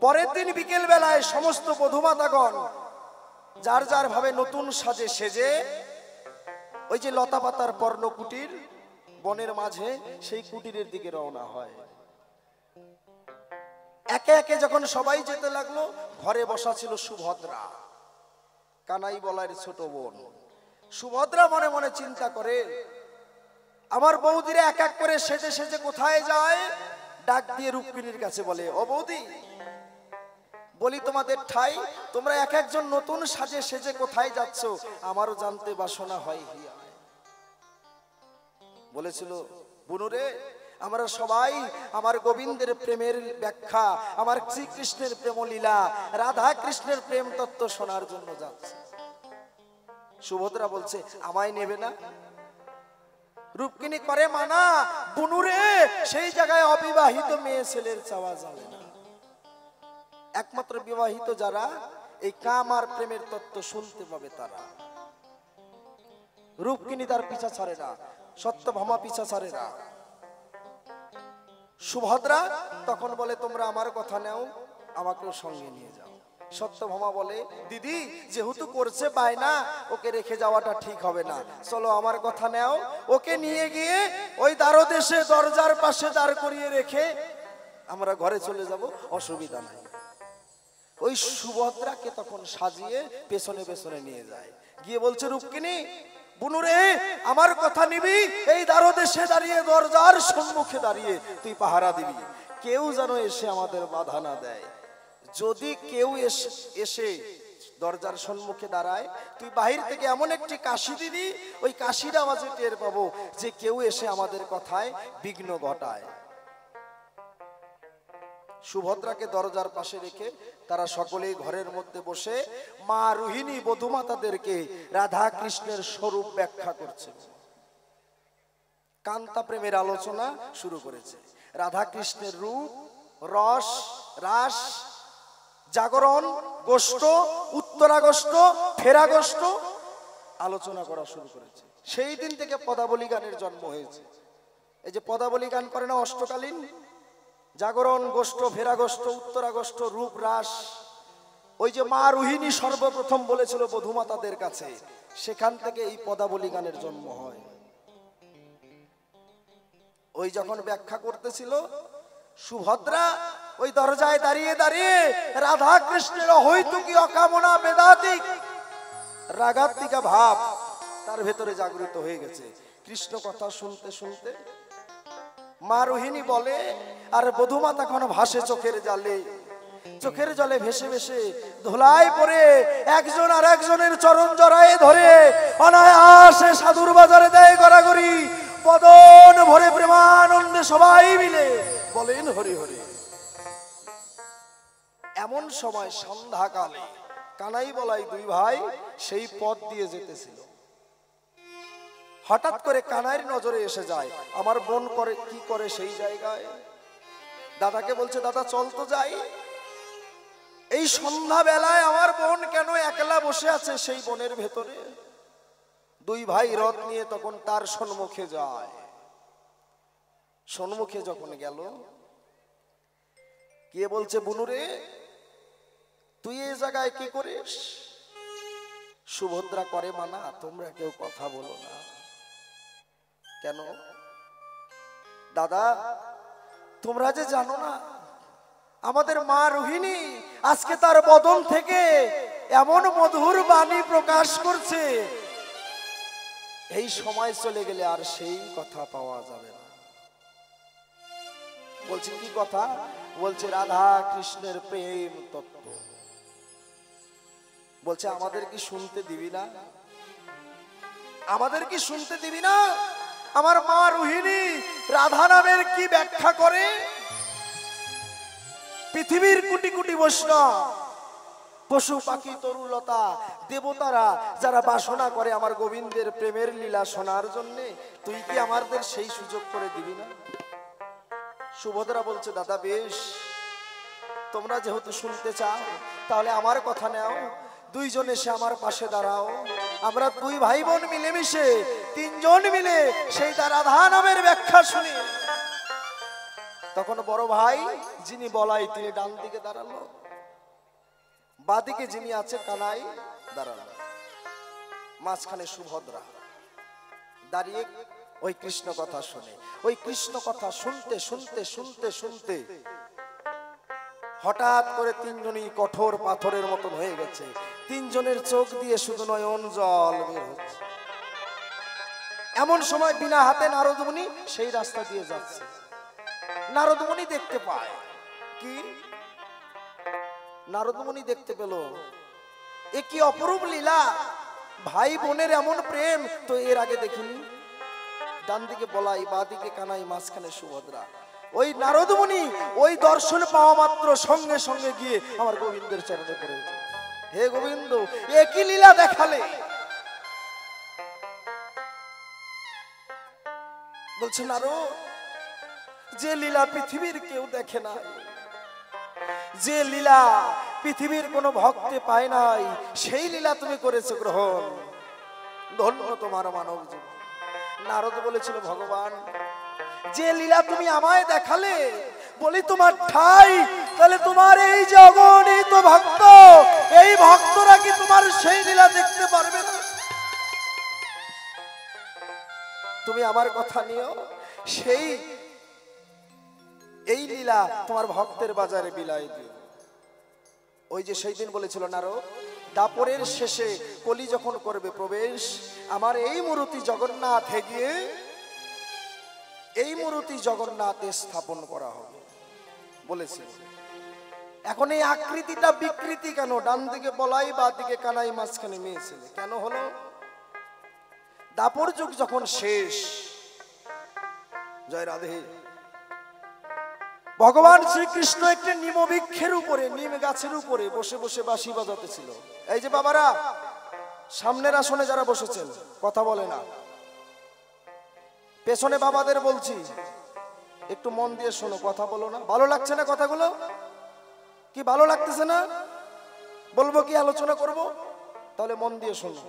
B: পরের দিন বিকেল বেলায় সমস্ত বধূমাতাগণ যার যার ভাবে নতুন সাজে সেজে ওই যে লতা পাতার পর্ণ কুটির বনের মাঝে, সেই কুটিরের দিকে রওনা হয়। একে একে যখন সবাই যেতে লাগলো, ঘরে বসা ছিল সুভদ্রা, কানাই বলার ছোট বোন। সুভদ্রা মনে মনে চিন্তা করে, আমার বৌদিরা এক এক করে সেজে সেজে কোথায় যায়? ডাক দিয়ে রুক্মিণীর কাছে বলে, ও বৌদি, বলি তোমাদের ঠাই, তোমরা এক একজন নতুন সাজে সেজে কোথায় যাচ্ছ? আমারও জানতে বাসনা হয়। বলেছিল, বুনুরে, আমরা সবাই আমার গোবিন্দের প্রেমের ব্যাখ্যা, আমার শ্রীকৃষ্ণের প্রেমলীলা, রাধা কৃষ্ণের প্রেম তত্ত্ব শোনার জন্য যাচ্ছে। সুভদ্রা বলছে, আমায় নেবে না? রুক্মিণী করে মানা, বুনুরে, সেই জায়গায় অবিবাহিত মেয়ে ছেলের চাওয়া যাবে না। একমাত্র বিবাহিত যারা এই কাম আর প্রেমের তত্ত্ব শুনতে পাবে তারা। রুক্মিণী তার পিছা ছাড়ে না, সত্যভামা পিছা ছাড়ে না। সুভদ্রা তখন বলে, তোমরা আমার কথা নাও, আমাকেও সঙ্গে নিয়ে যাও। সত্যভামা বলে, দিদি যেহেতু করছে বায়না, ওকে রেখে যাওয়াটা ঠিক হবে না, চলো আমার কথা নাও, ওকে নিয়ে গিয়ে ওই দ্বারদেশে দরজার পাশে দাঁড় করিয়ে রেখে আমরা ঘরে চলে যাব, অসুবিধা নাই। ওই সুভদ্রাকে তখন সাজিয়ে পেছনে পেছনে নিয়ে যায়, গিয়ে বলছে, রুক্মিণী, বুনুরে, আমার কথা নিবি, এই দ্বারদেশে দাঁড়িয়ে দরজার সম্মুখে দাঁড়িয়ে তুই পাহারা দিবি, কেউ যেন এসে আমাদের বাধা না দেয়। যদি কেউ এসে দরজার সম্মুখে দাঁড়ায়, তুই বাহির থেকে এমন একটি কাশি দিবি, ওই কাশির আওয়াজে টের পাবো যে কেউ এসে আমাদের কথায় বিঘ্ন ঘটায়। সুভদ্রাকে দরজার পাশে রেখে তারা সকলেই ঘরের মধ্যে বসে মা রোহিণী বধূমাতাদেরকে রাধা কৃষ্ণের স্বরূপ ব্যাখ্যা করছে, কান্তা প্রেমের আলোচনা শুরু করেছে। রাধা কৃষ্ণের রূপ, রস, রাস, জাগরণ, গোষ্ঠ, উত্তরাগোষ্ঠ, ফেরাগোষ্ঠ আলোচনা করা শুরু করেছে। সেই দিন থেকে পদাবলী গানের জন্ম হয়েছে। এই যে পদাবলী গান করে না অষ্টকালীন, জাগরণ, গোষ্ঠ, ফেরাগোষ্ঠ, উত্তরাগোষ্ঠ, রূপ, রাস, ওই যে মা রোহিণী সর্বপ্রথম বলেছিল বধূমাতাদের কাছে, সেখান থেকে এই পদাবলী গানের জন্ম হয়। ওই যখন ব্যাখ্যা করতেছিল সুভদ্রা ওই দরজায় দাঁড়িয়ে দাঁড়িয়ে রাধা কৃষ্ণের অহৈতুকী অকামনা বেদাতিক রাগাত্মিকা ভাব তার ভেতরে জাগ্রত হয়ে গেছে। কৃষ্ণ কথা শুনতে শুনতে মা রোহিণী বলে, আর বধূমাতা এখন ভাসে চোখের জলে, চোখের জলে ভেসে ভেসে ধোলায় পড়ে একজন আর একজনের চরণ জড়ায়ে ধরে অনায়াসে সাধুর বাজারে দেয় গড়াগড়ি, বদন ভরে প্রেমানন্দে সবাই মিলে বলেন হরি হরি। এমন সময় সন্ধ্যাকালে কানাই বলাই দুই ভাই সেই পথ দিয়ে যেতেছিল। হঠাৎ করে কানাইয়ের নজরে এসে যায় আমার বোন করে কি করে সেই জায়গায়। দাদাকে বলছে, দাদা চল তো যাই, এই সন্ধ্যা বেলায় আমার বোন কেন একলা বসে আছে সেই বনের ভেতরে। দুই ভাই রথ নিয়ে তখন তার সম্মুখে যায়। সম্মুখে যখন গেল, কে বলছে, বুনুরে তুই এই জায়গায় কি করিস? সুভদ্রা করে মানা, তোমরা কেউ কথা বলো না। কেন দাদা? তোমরা যে জানো না আমাদের মা রোহিণী আজকে তার বদন থেকে এমন মধুর বাণী প্রকাশ করছে, এই সময় চলে গেলে আর সেই কথা পাওয়া যাবে না। বলছে কি কথা? বলছে রাধা কৃষ্ণের প্রেম তত্ত্ব। বলছে আমাদের কি শুনতে দিবি না? আমাদের কি শুনতে দিবি না? আমার মা রোহিণী রাধা নামের কি ব্যাখ্যা করে? পৃথিবীর কোটি কোটি বৈষ্ণব, পশু পাখি তরুলতা দেবতারা যারা বাসনা করে আমার গোবিন্দের প্রেমের লীলা শোনার জন্য, তুই কি আমাদের সেই সুযোগ করে দিবি না? সুভদ্রা বলছে, দাদা বেশ, তোমরা যেহেতু শুনতে চাও তাহলে আমার কথা নাও, দুইজন এসে আমার পাশে দাঁড়াও, আমরা দুই ভাই বোন মিলেমিশে তিনজন মিলে সেই রাধা নামের ব্যাখ্যা শুনি। তখন বড় ভাই যিনি বলাই তিনি ডান দিকে দাঁড়ালো, বাদিকে যিনি আছে কানাই দাঁড়ালো, মাঝখানে সুভদ্রা দাঁড়িয়ে ওই কৃষ্ণ কথা শুনে। ওই কৃষ্ণ কথা শুনতে শুনতে শুনতে শুনতে হঠাৎ করে তিনজনই কঠোর পাথরের মতন হয়ে গেছে। তিনজনের চোখ দিয়ে শুধু নয়ন জল বের হচ্ছে। এমন সময় বিনা হাতে নারদমুনি সেই রাস্তা দিয়ে যাচ্ছে। নারদমুনি দেখতে পায় কি? নারদমুনি দেখতে পেল এ কি অপরূপ লীলা, ভাই বোনের এমন প্রেম তো এর আগে দেখিনি। ডান দিকে বলাই, বাঁ দিকে কানাই, মাঝখানে সুভদ্রা। ওই নারদমুনি ওই দর্শন পাওয়া মাত্র সঙ্গে সঙ্গে গিয়ে আমার গোবিন্দের চরণে পড়েছে। হে গোবিন্দ, একই লীলা দেখালে। বলছে নারদ, যে লীলা পৃথিবীর কেউ দেখে না, যে লীলা পৃথিবীর কোনো ভক্তে পায় নাই, সেই লীলা তুমি করেছো গ্রহণ। ধন্য তোমার মানব জীবন। নারদ বলেছিল, ভগবান যে লীলা তুমি আমায় দেখালে, বলি তোমার ঠাই, তাহলে তোমার এই যে অগণিত ভক্ত, এই ভক্তরা কি তোমার সেই লীলা দেখতে পারবে না? তুমি আমার কথা নিও, সেই এই লীলা তোমার ভক্তের বাজারে বিলাই দিও। ওই যে সেই দিন বলেছিল নারদ, দাপরের শেষে কলি যখন করবে প্রবেশ, আমার এই মূর্তি জগন্নাথে গিয়ে এই মূর্তি জগন্নাথে স্থাপন করা হবে বলেছে। এখন এই আকৃতিটা বিকৃতি কেন? ডান দিকে বলাই, বাঁ দিকে কানাই, মাঝখানে মেয়ে ছেলে কেন হলো? দাপর যুগ যখন শেষ, জয় রাধে, ভগবান শ্রীকৃষ্ণ একটি নিম বৃক্ষের উপরে, নিম গাছের উপরে বসে বসে বাঁশি বাজাতেছিল। এই যে বাবারা সামনের আসনে যারা বসেছেন কথা বলে না, পেছনে বাবাদের বলছি একটু মন দিয়ে শোনো, কথা বলো না। ভালো লাগছে না কথাগুলো? কি ভালো লাগতেছে না? বলবো কি আলোচনা করব? তাহলে মন দিয়ে শোনো।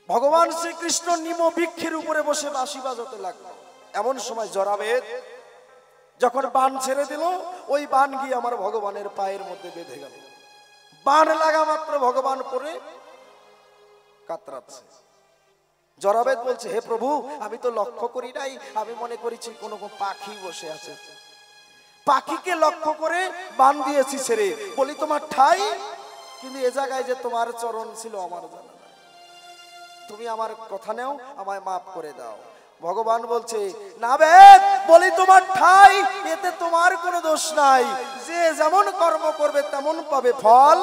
B: ভগবান শ্রীকৃষ্ণ নিম বৃক্ষের উপরে বসে বাঁশি বাজাতে লাগলো। এমন সময় জরাবেদ যখন বাণ ছেড়ে দিল, ওই বাণ গিয়ে আমার ভগবানের পায়ের মধ্যে বেঁধে গেল। বাণ লাগা মাত্র ভগবান পরে কাতরাচ্ছে। জরাবেদ বলছে, হে প্রভু, আমি তো লক্ষ্য করি নাই, আমি মনে করেছি কোনো পাখি বসে আছে, পাখিকে লক্ষ্য করে বাণ দিয়েছি ছেড়ে। বলি তোমার ঠাই, কিন্তু এ জায়গায় যে তোমার চরণ ছিল আমার জানা নাই। তুমি আমার কথা নেও, আমায় মাফ করে দাও। ভগবান বলছে, না বেদ, বলি তোমার ঠাই, এতে তোমার কোনো দোষ নাই। যে যেমন কর্ম করবে তেমন পাবে ফল।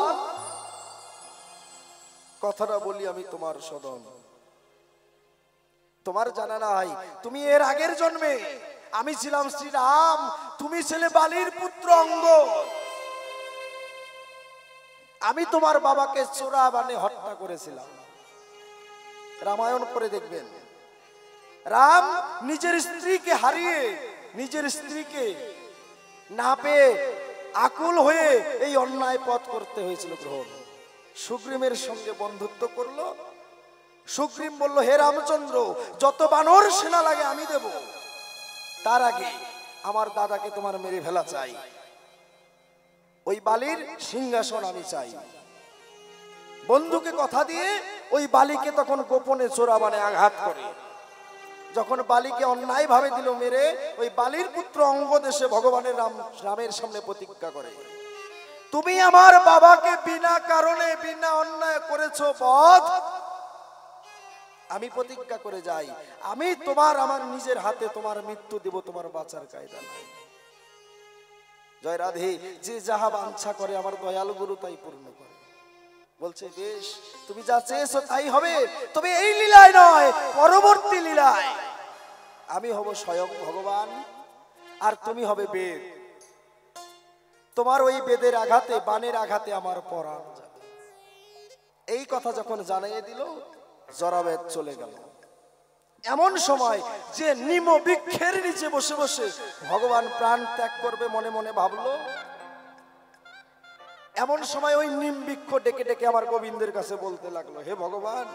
B: কথাটা বলি আমি তোমার সদন, তোমার জানা নাই তুমি এর আগের জন্মে আমি ছিলাম শ্রীরাম, তুমি ছিলে বালির পুত্র অঙ্গদ। আমি তোমার বাবাকে চোরা বানে হত্যা করেছিলাম। রামায়ণ করে দেখবেন, রাম নিজের স্ত্রীকে হারিয়ে, নিজের স্ত্রীকে না পেয়ে আকুল হয়ে এই অন্যায় পথ করতে হয়েছিল গ্রহণ। সুগ্রীবের সঙ্গে বন্ধুত্ব করলো। সুগ্রীব বলল, হে রামচন্দ্র, যত বানর সেনা লাগে আমি দেব, তার আগে আমার দাদাকে তোমার মেরে ফেলা চাই, ওই বালির সিংহাসন আমি চাই। বন্ধুকে কথা দিয়ে ওই বালিকে তখন গোপনে চোরা বানে আঘাত করে। যখন বালিকে অন্যায় ভাবে দিল মেরে, ওই বালির পুত্র অঙ্গদ এসে ভগবানের রামের সামনে প্রতিজ্ঞা করে, তুমি আমার বাবাকে বিনা কারণে বিনা অন্যায় করেছো বধ, আমি প্রতিজ্ঞা করে যাই, আমি তোমার আমার নিজের হাতে তোমার মৃত্যু দেব, তোমার বাঁচার কায়দা নাই। জয় রাধে। যে যাহা বাঞ্ছা করে আমার দয়ালু গুরু তাই পূর্ণ করে। বলছে, বেশ, তুমি যা চেয়েছো তাই হবে, তবে এই লীলায় নয়, পরবর্তী লীলায় আমি হব স্বয়ং ভগবান, আর তুমি হবে বেদ। তোমার ওই বেদের আঘাতে, বাণের আঘাতে আমার পরাণ যাবে। এই কথা যখন জানিয়ে দিল, জরাবেদ চলে গেল। এমন সময় যে নিম বৃক্ষের নিচে বসে বসে ভগবান প্রাণ ত্যাগ করবে মনে মনে ভাবলো, এমন সময় ওই নিম বৃক্ষ ডেকে ডেকে আমার গোবিন্দের কাছে বলতে লাগলো, হে ভগবান,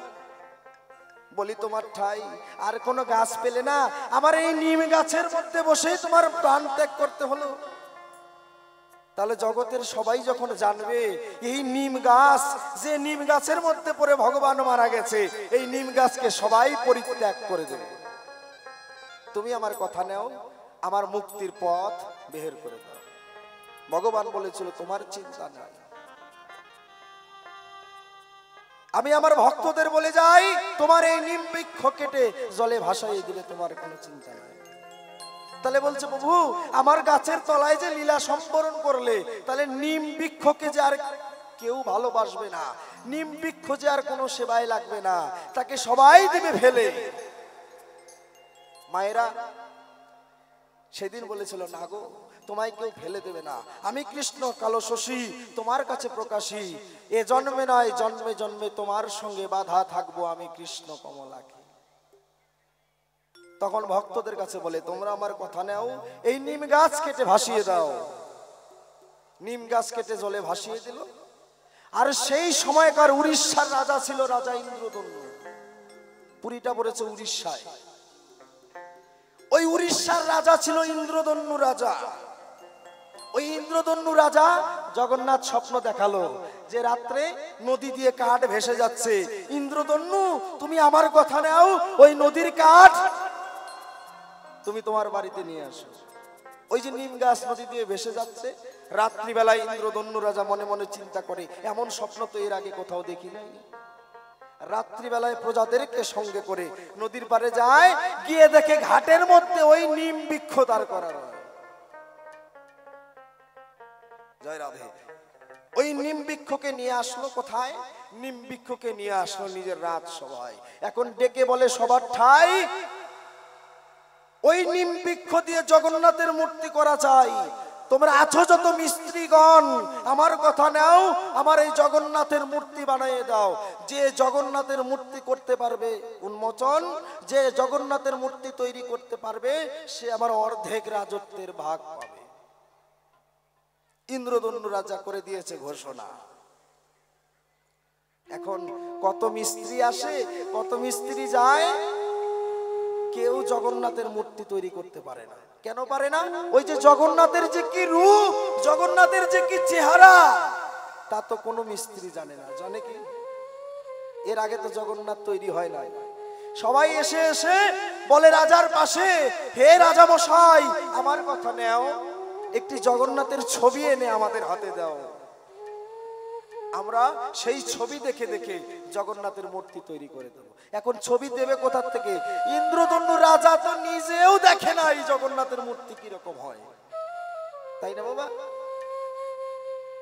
B: বলি তোমার ঠাই, আর কোনো গাছ পেলে না, আমার এই নিম গাছের মধ্যে বসেই তোমার প্রাণ ত্যাগ করতে হলো। তাহলে জগতের সবাই যখন জানবে এই নিম গাছ, যে নিম গাছের মধ্যে পড়ে ভগবান মারা গেছে, এই নিম গাছকে সবাই পরিত্যাগ করে দেবে। তুমি আমার কথা নেও, আমার মুক্তির পথ বের করে দাও। ভগবান বলেছিল, তোমার চিন্তা নাই, আমি আমার ভক্তদের বলে যাই, তোমার এই নিম বৃক্ষ কেটে জলে ভাসাইয়ে দিলে তোমার কোনো চিন্তা নাই। তাহলে বলছে, প্রভু, আমার গাছের তলায় যে লীলা সম্বরণ করলে, তাহলে নিম বৃক্ষকে যে আর কেউ ভালোবাসবে না, নিম বৃক্ষ যে আর কোনো সেবায় লাগবে না, তাকে সবাই দিবে ফেলে। মায়েরা সেদিন বলেছিল, না গো, তোমায় কেউ ফেলে দেবে না, আমি কৃষ্ণ কালো শশী তোমার কাছে প্রকাশী, এ জন্মে নয় জন্মে জন্মে তোমার সঙ্গে বাধা থাকবো আমি কৃষ্ণ কমলাকে। তখন ভক্তদের কাছে বলে, তোমরা আমার কথা নেও, এই নিম গাছ কেটে ভাসিয়ে দাও। নিম গাছ কেটে জলে ভাসিয়ে দিল। আর সেই সময়কার উড়িষ্যার রাজা ছিল রাজা ইন্দ্রদন্যু। পুরীটা পড়েছে উড়িষ্যায়। ওই উড়িষ্যার রাজা ছিল ইন্দ্রদন্যু রাজা। ওই ইন্দ্রদন্যু রাজা জগন্নাথ স্বপ্ন দেখালো যে রাত্রে নদী দিয়ে কাঠ ভেসে যাচ্ছে। ইন্দ্রদন্যু, তুমি আমার কথা নাও, ওই নদীর কাঠ তুমি তোমার বাড়িতে নিয়ে আসো। ওই যে নিম গাছ নদী দিয়ে ভেসে যাচ্ছে, রাত্রিবেলায় ইন্দ্রদন্যু রাজা মনে মনে চিন্তা করে, এমন স্বপ্ন তো এর আগে কোথাও দেখি নাই। রাত্রিবেলায় প্রজাদেরকে সঙ্গে করে নদীর পাড়ে যায়, গিয়ে দেখে ঘাটের মধ্যে ওই নিম বৃক্ষ দাঁড় করা রয়। জয় রাধে। ওই নিম বৃক্ষকে নিয়ে আসলো কোথায়? নিম বৃক্ষকে নিয়ে আসলো নিজের রাজসভায়। এখন ডেকে বলে, সবার ঠাই, ওই নিম বৃক্ষ দিয়ে জগন্নাথের মূর্তি করা চাই। তোমরা আছো যত মিস্ত্রিগণ, আমার কথা নাও, আমার এই জগন্নাথের মূর্তি বানিয়ে দাও। যে জগন্নাথের মূর্তি করতে পারবে উন্মোচন, যে জগন্নাথের মূর্তি তৈরি করতে পারবে, সে আমার অর্ধেক রাজত্বের ভাগ পাবে। ইন্দ্রদন্ডু রাজা করে দিয়েছে ঘোষণা। এখন কত মিস্ত্রি আসে, কত মিস্ত্রি যায়, কেউ জগন্নাথের মূর্তি তৈরি করতে পারে না। কেন পারে না? ওই যে জগন্নাথের যে কি রূপ, জগন্নাথের যে কি চেহারা, তা তো কোনো মিস্ত্রি জানে না। জানে কি? এর আগে তো জগন্নাথ তৈরি হয় নাই। সবাই এসে এসে বলে রাজার পাশে, হে রাজা মশাই, আমার কথা নেও, একটি জগন্নাথের ছবি এনে আমাদের হাতে দাও, আমরা সেই ছবি দেখে দেখে জগন্নাথের মূর্তি তৈরি করে দেব। এখন ছবি দেবে কোথা থেকে? ইন্দ্রদন্ডু রাজা তো নিজেও দেখে না এই জগন্নাথের মূর্তি কিরকম হয়, তাই না বাবা?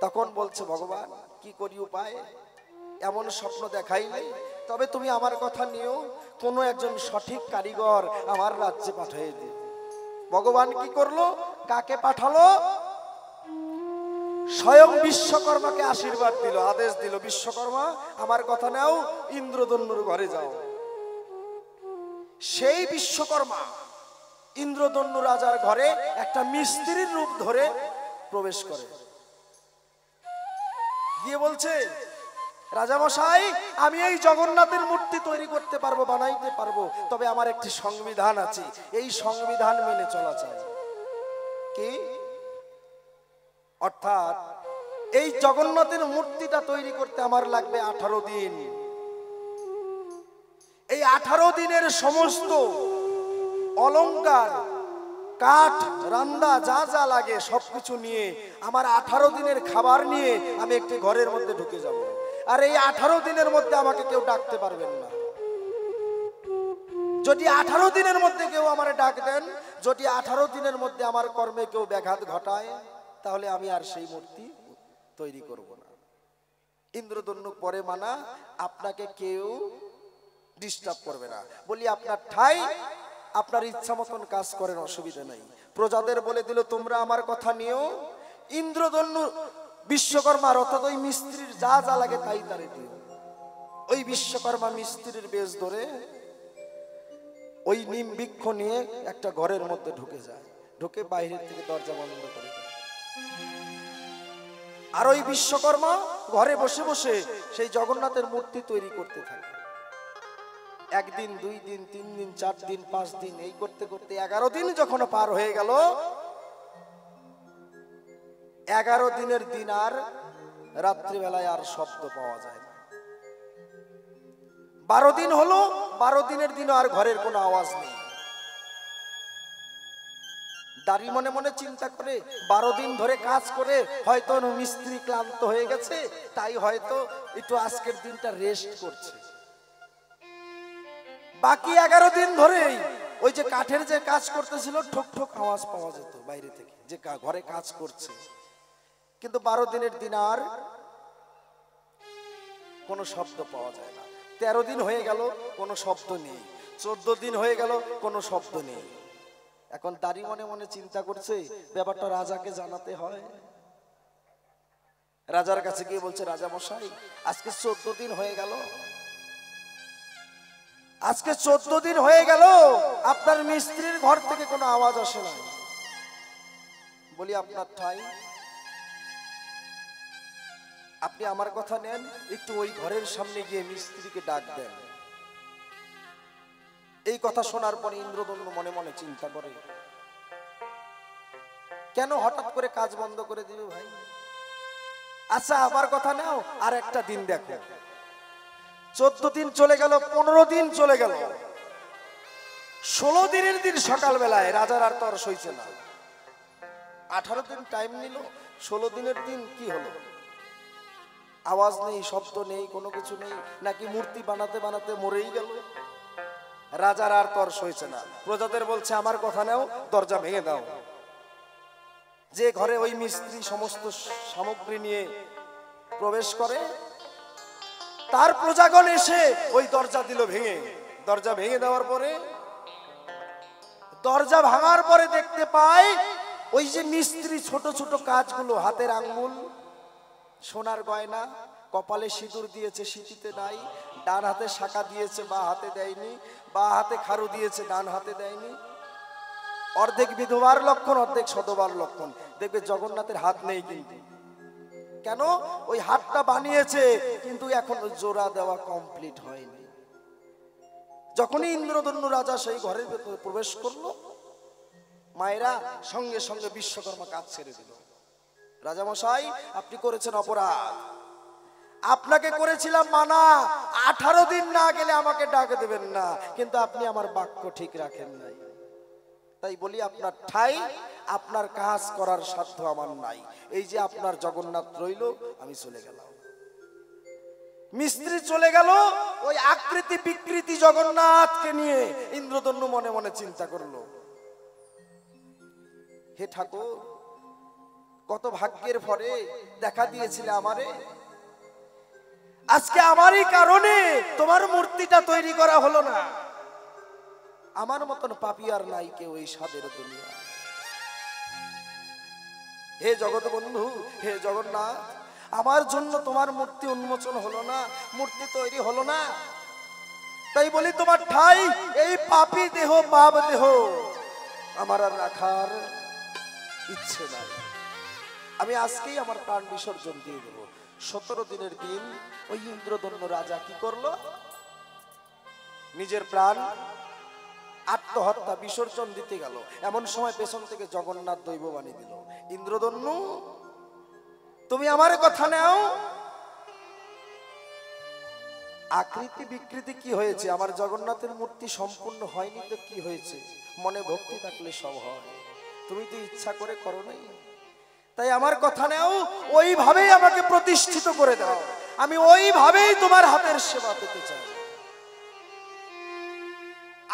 B: তখন বলছে, ভগবান কি করি উপায়, এমন স্বপ্ন দেখাইলে, তবে তুমি আমার কথা নিও, কোনো একজন সঠিক কারিগর আমার রাজ্যে পাঠিয়ে দিও। ভগবান কি করলো? কাকে পাঠালো? স্বয়ং বিশ্বকর্মাকে আশীর্বাদ দিল, আদেশ দিল, বিশ্বকর্মা আমার কথা নাও, ইন্দ্রদন্ডুর ঘরে যাও। সেই বিশ্বকর্মা ইন্দ্রদন্ডু রাজার ঘরে একটা মিস্ত্রির রূপ ধরে প্রবেশ করে, গিয়ে বলছে, রাজামশাই, আমি এই জগন্নাথের মূর্তি তৈরি করতে পারবো, বানাইতে পারবো, তবে আমার একটি সংবিধান আছে, এই সংবিধান মেনে চলা চাই। কি? অর্থাৎ এই জগন্নাথের মূর্তিটা তৈরি করতে আমার লাগবে 18 দিন। এই 18 দিনের সমস্ত অলংকার, কাঠ, রান্দা, যা যা লাগে সবকিছু নিয়ে, আমার 18 দিনের খাবার নিয়ে আমি একটি ঘরের মধ্যে ঢুকে যাব। আর এই 18 দিনের মধ্যে আমাকে কেউ ডাকতে পারবেন না। যদি 18 দিনের মধ্যে কেউ আমার ডাক দেন, যদি 18 দিনের মধ্যে আমার কর্মে কেউ ব্যাঘাত ঘটায়, তাহলে আমি আর সেই মূর্তি তৈরি করব না। ইন্দ্রদন্ডু পরে মানা, আপনাকে কেউ ডিস্টার্ব করবে না। বলি আপনার ঠাই, আপনার ইচ্ছা মতন কাজ করেন, অসুবিধা নাই। প্রজাদের বলে দিল, তোমরা আমার কথা নিও। ইন্দ্রদন্ডু বিশ্বকর্মার, অর্থাৎ ওই মিস্ত্রির যা যা লাগে তাই তারে দিও। ওই বিশ্বকর্মা মিস্ত্রির বেশ ধরে ওই নিম বৃক্ষ নিয়ে একটা ঘরের মধ্যে ঢুকে যায়, ঢুকে বাইরের থেকে দরজা বন্ধ করে দেয়। আর ওই বিশ্বকর্মা ঘরে বসে বসে সেই জগন্নাথের মূর্তি তৈরি করতে থাকে। 1 দিন, 2 দিন, 3 দিন, 4 দিন, 5 দিন, এই করতে করতে 11 দিন যখন পার হয়ে গেল, 11 দিনের দিন আর রাত্রিবেলায় আর শব্দ পাওয়া যায় না। 12 দিন হলো, 12 দিনের দিন আর ঘরের কোনো আওয়াজ নেই। দাঁড়ি মনে মনে চিন্তা করে, 12 দিন ধরে কাজ করে হয়তো মিস্ত্রি ক্লান্ত হয়ে গেছে, তাই হয়তো একটু আজকের দিনটা রেস্ট করছে। বাকি 11 দিন ধরেই ওই যে কাঠের যে কাজ করতেছিল, ঠোক ঠোক আওয়াজ পাওয়া যেত বাইরে থেকে, যে ঘরে কাজ করছে। কিন্তু 12 দিনের দিন আর কোনো শব্দ পাওয়া যায় না। 13 দিন হয়ে গেল, কোনো শব্দ নেই। 14 দিন হয়ে গেল, কোনো শব্দ নেই। এখন দাঁড়ি মনে মনে চিন্তা করছে, ব্যাপারটা রাজাকে জানাতে হয়। রাজার কাছে গিয়ে বলছে, রাজা মশাই, আজকে 14 দিন হয়ে গেল, আজকে 14 দিন হয়ে গেল আপনার মিস্ত্রির ঘর থেকে কোনো আওয়াজ আসে না। বলি আপনার ঠাই, আপনি আমার কথা নেন, একটু ওই ঘরের সামনে গিয়ে মিস্ত্রিকে ডাক দেন। এই কথা শোনার পরে ইন্দ্রদন্ডু মনে মনে চিন্তা করে, কেন হঠাৎ করে কাজ বন্ধ করে দিবে ভাই? আচ্ছা, আমার কথা নাও, আর একটা দিন দেখো। 14 দিন চলে গেল, 15 দিন চলে গেল, 16 দিনের দিন সকালবেলায় রাজার আর তর সইছে না। 18 দিন টাইম নিল, 16 দিনের দিন কি হলো? আওয়াজ নেই, শব্দ নেই, কোনো কিছু নেই, নাকি মূর্তি বানাতে বানাতে মরেই গেল? রাজার আর তর সইছে না। প্রজাদের বলছে, আমার কথা নাও, দরজা ভেঙে দাও। যে ঘরে ওই মিস্ত্রি সমস্ত সামগ্রী নিয়ে প্রবেশ করে, তার প্রজাগণ এসে ওই দরজা দিল ভেঙে। দরজা ভেঙে দেওয়ার পরে, দরজা ভাঙার পরে দেখতে পাই ওই যে মিস্ত্রি ছোট ছোট কাজগুলো, হাতের আঙ্গুল, সোনার গয়না, কপালে সিঁদুর দিয়েছে, সিঁথিতে নাই, ডান হাতে শাঁখা দিয়েছে, বা হাতে দেয়নি, বা হাতে খারু দিয়েছে, ডান হাতে দেয়নি, অর্ধেক বিধবার লক্ষণ, অর্ধেক সধবার লক্ষণ। দেখবে জগন্নাথের হাত নেই, কিন্তু কেন? ওই হাতটা বানিয়েছে কিন্তু এখন জোড়া দেওয়া কমপ্লিট হয়নি। যখনই ইন্দ্রধনু রাজা সেই ঘরের ভেতরে প্রবেশ করলো, মায়েরা সঙ্গে সঙ্গে বিশ্বকর্মা কাজ ছেড়ে দিল। রাজামশাই, আপনি করেছেন অপরাধ, আপনাকে করেছিলাম মানা 18 দিন না গেলে আমাকে ডাক দেবেন না, কিন্তু আপনি আমার বাক্য ঠিক রাখেন নাই। তাই বলি, আপনার ঠাই, আপনার কাজ করার সাধ্য আমার নাই। এই যে আপনার জগন্নাথ রইল, আমি চলে গেলাম। মিস্ত্রি চলে গেল, ওই আকৃতি বিকৃতি জগন্নাথকে নিয়ে ইন্দ্রধনু মনে মনে চিন্তা করলো, হে ঠাকুর, কত ভাগ্যের ফলে দেখা দিয়েছিলে আমারে, আজকে আমারই কারণে তোমার মূর্তিটা তৈরি করা হলো না। আমার মতন পাপী আর নাই কেউ এই সাদের দুনিয়া। হে জগৎ বন্ধু, হে জগন্নাথ, আমার জন্য তোমার মূর্তি উন্মোচন হলো না, মূর্তি তৈরি হলো না। তাই বলি, তোমার ঠাই এই পাপী দেহ, পাপ দেহ আমার আর রাখার ইচ্ছে নাই। আমি আজকেই আমার প্রাণ বিসর্জন দিয়ে দেব। 17 দিনের দিন ওই ইন্দ্রধনু রাজা কি করলো? নিজের প্রাণ আত্মহত্যা বিসর্জন দিতে গেল। এমন সময় পেছন থেকে জগন্নাথ দৈববাণী দিল, ইন্দ্রধনু, তুমি আমার কথা নাও। আকৃতি বিকৃতি কি হয়েছে? আমার জগন্নাথের মূর্তি সম্পূর্ণ হয়নি তো কি হয়েছে? মনে ভক্তি থাকলে সব হয়। তুমি তো ইচ্ছা করে করো নাই, তাই আমার কথা নাও, ওইভাবেই আমাকে প্রতিষ্ঠিত করে দাও। আমি ওইভাবেই তোমার হাতের সেবা পেতে চাই।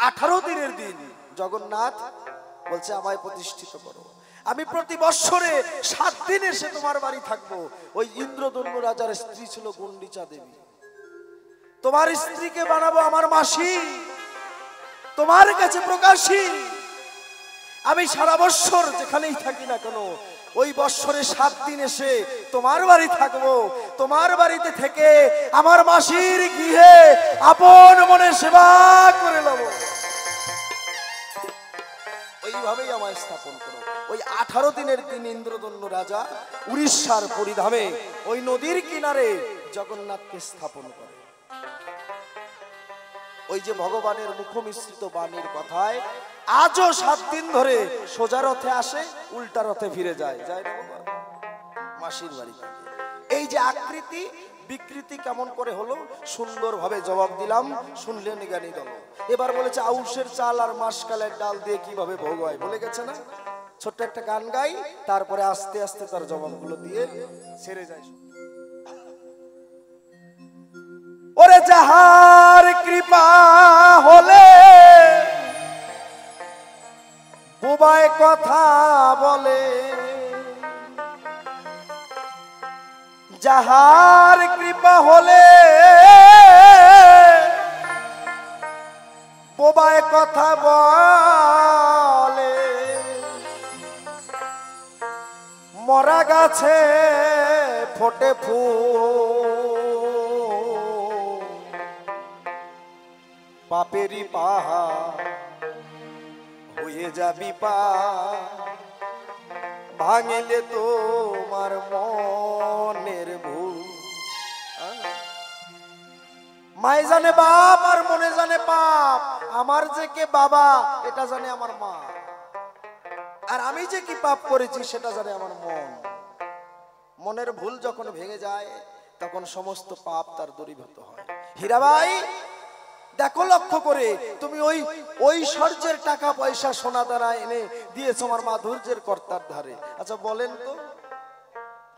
B: 18 দিনের দিন জগন্নাথ বলছে, আমায় প্রতিষ্ঠিত করো। আমি প্রতি বৎসরে 7 দিন এসে তোমার বাড়ি থাকবো। ওই ইন্দ্রধনু রাজার স্ত্রী ছিল গুন্ডিচা দেবী। তোমার স্ত্রীকে বানাবো আমার মাসি, তোমার কাছে প্রকাশী। আমি সারা বৎসর যেখানেই থাকি না কেন, ওই বৎসরে 7 দিন এসে তোমার বাড়ি থাকবো। তোমার বাড়িতে থেকে আমার মাসির গৃহে আপন মনে সেবা করে নেব। ওইভাবেই আমায় স্থাপন করো। ওই 18 দিনের দিন ইন্দ্রধনু রাজা উড়িষ্যার পরিধামে ওই নদীর কিনারে জগন্নাথকে স্থাপন করে। ওই যে ভগবানের মুখমিশ্রিত বাণীর কথায় আজও 7 দিন ধরে সোজা রথে আসে, উল্টা রথে ফিরে যায়, যায় না বাবা, মাসির বাড়ি থেকে। এই যে আকৃতি বিকৃতি কেমন করে হলো, সুন্দরভাবে জবাব দিলাম, শুনলেন জ্ঞানী দল। এবার বলেছে, আউশের চাল আর মাসকালের ডাল দিয়ে কিভাবে ভোগ হয়, বলে গেছে না? ছোট্ট একটা গান গাই, তারপরে আস্তে আস্তে তার জবাবগুলো দিয়ে ছেড়ে যায়। ওরে যাহার কৃপা হলে বোবায় কথা বলে, যাহার কৃপা হলে বোবায় কথা বলে, মরা গাছে ফোটে ফুল, পাপেরি পাহাড় হয়ে যাবি পা, ভাঙিলে তোমার মনের ভুল। মাই জানে বাপ আর মনে জানে পাপ, আমার যে কে বাবা এটা জানে আমার মা, আর আমি যে কি পাপ করেছি সেটা জানে আমার মন। মনের ভুল যখন ভেঙে যায় তখন সমস্ত পাপ তার দূরীভূত হয়। হীরাবাই, দেখো লক্ষ্য করে, তুমি ওই ঐশ্বর্যের টাকা পয়সা সোনা দানা এনে দিয়েছো আমার মাধুর্যের কর্তার ধারে। আচ্ছা বলেন তো,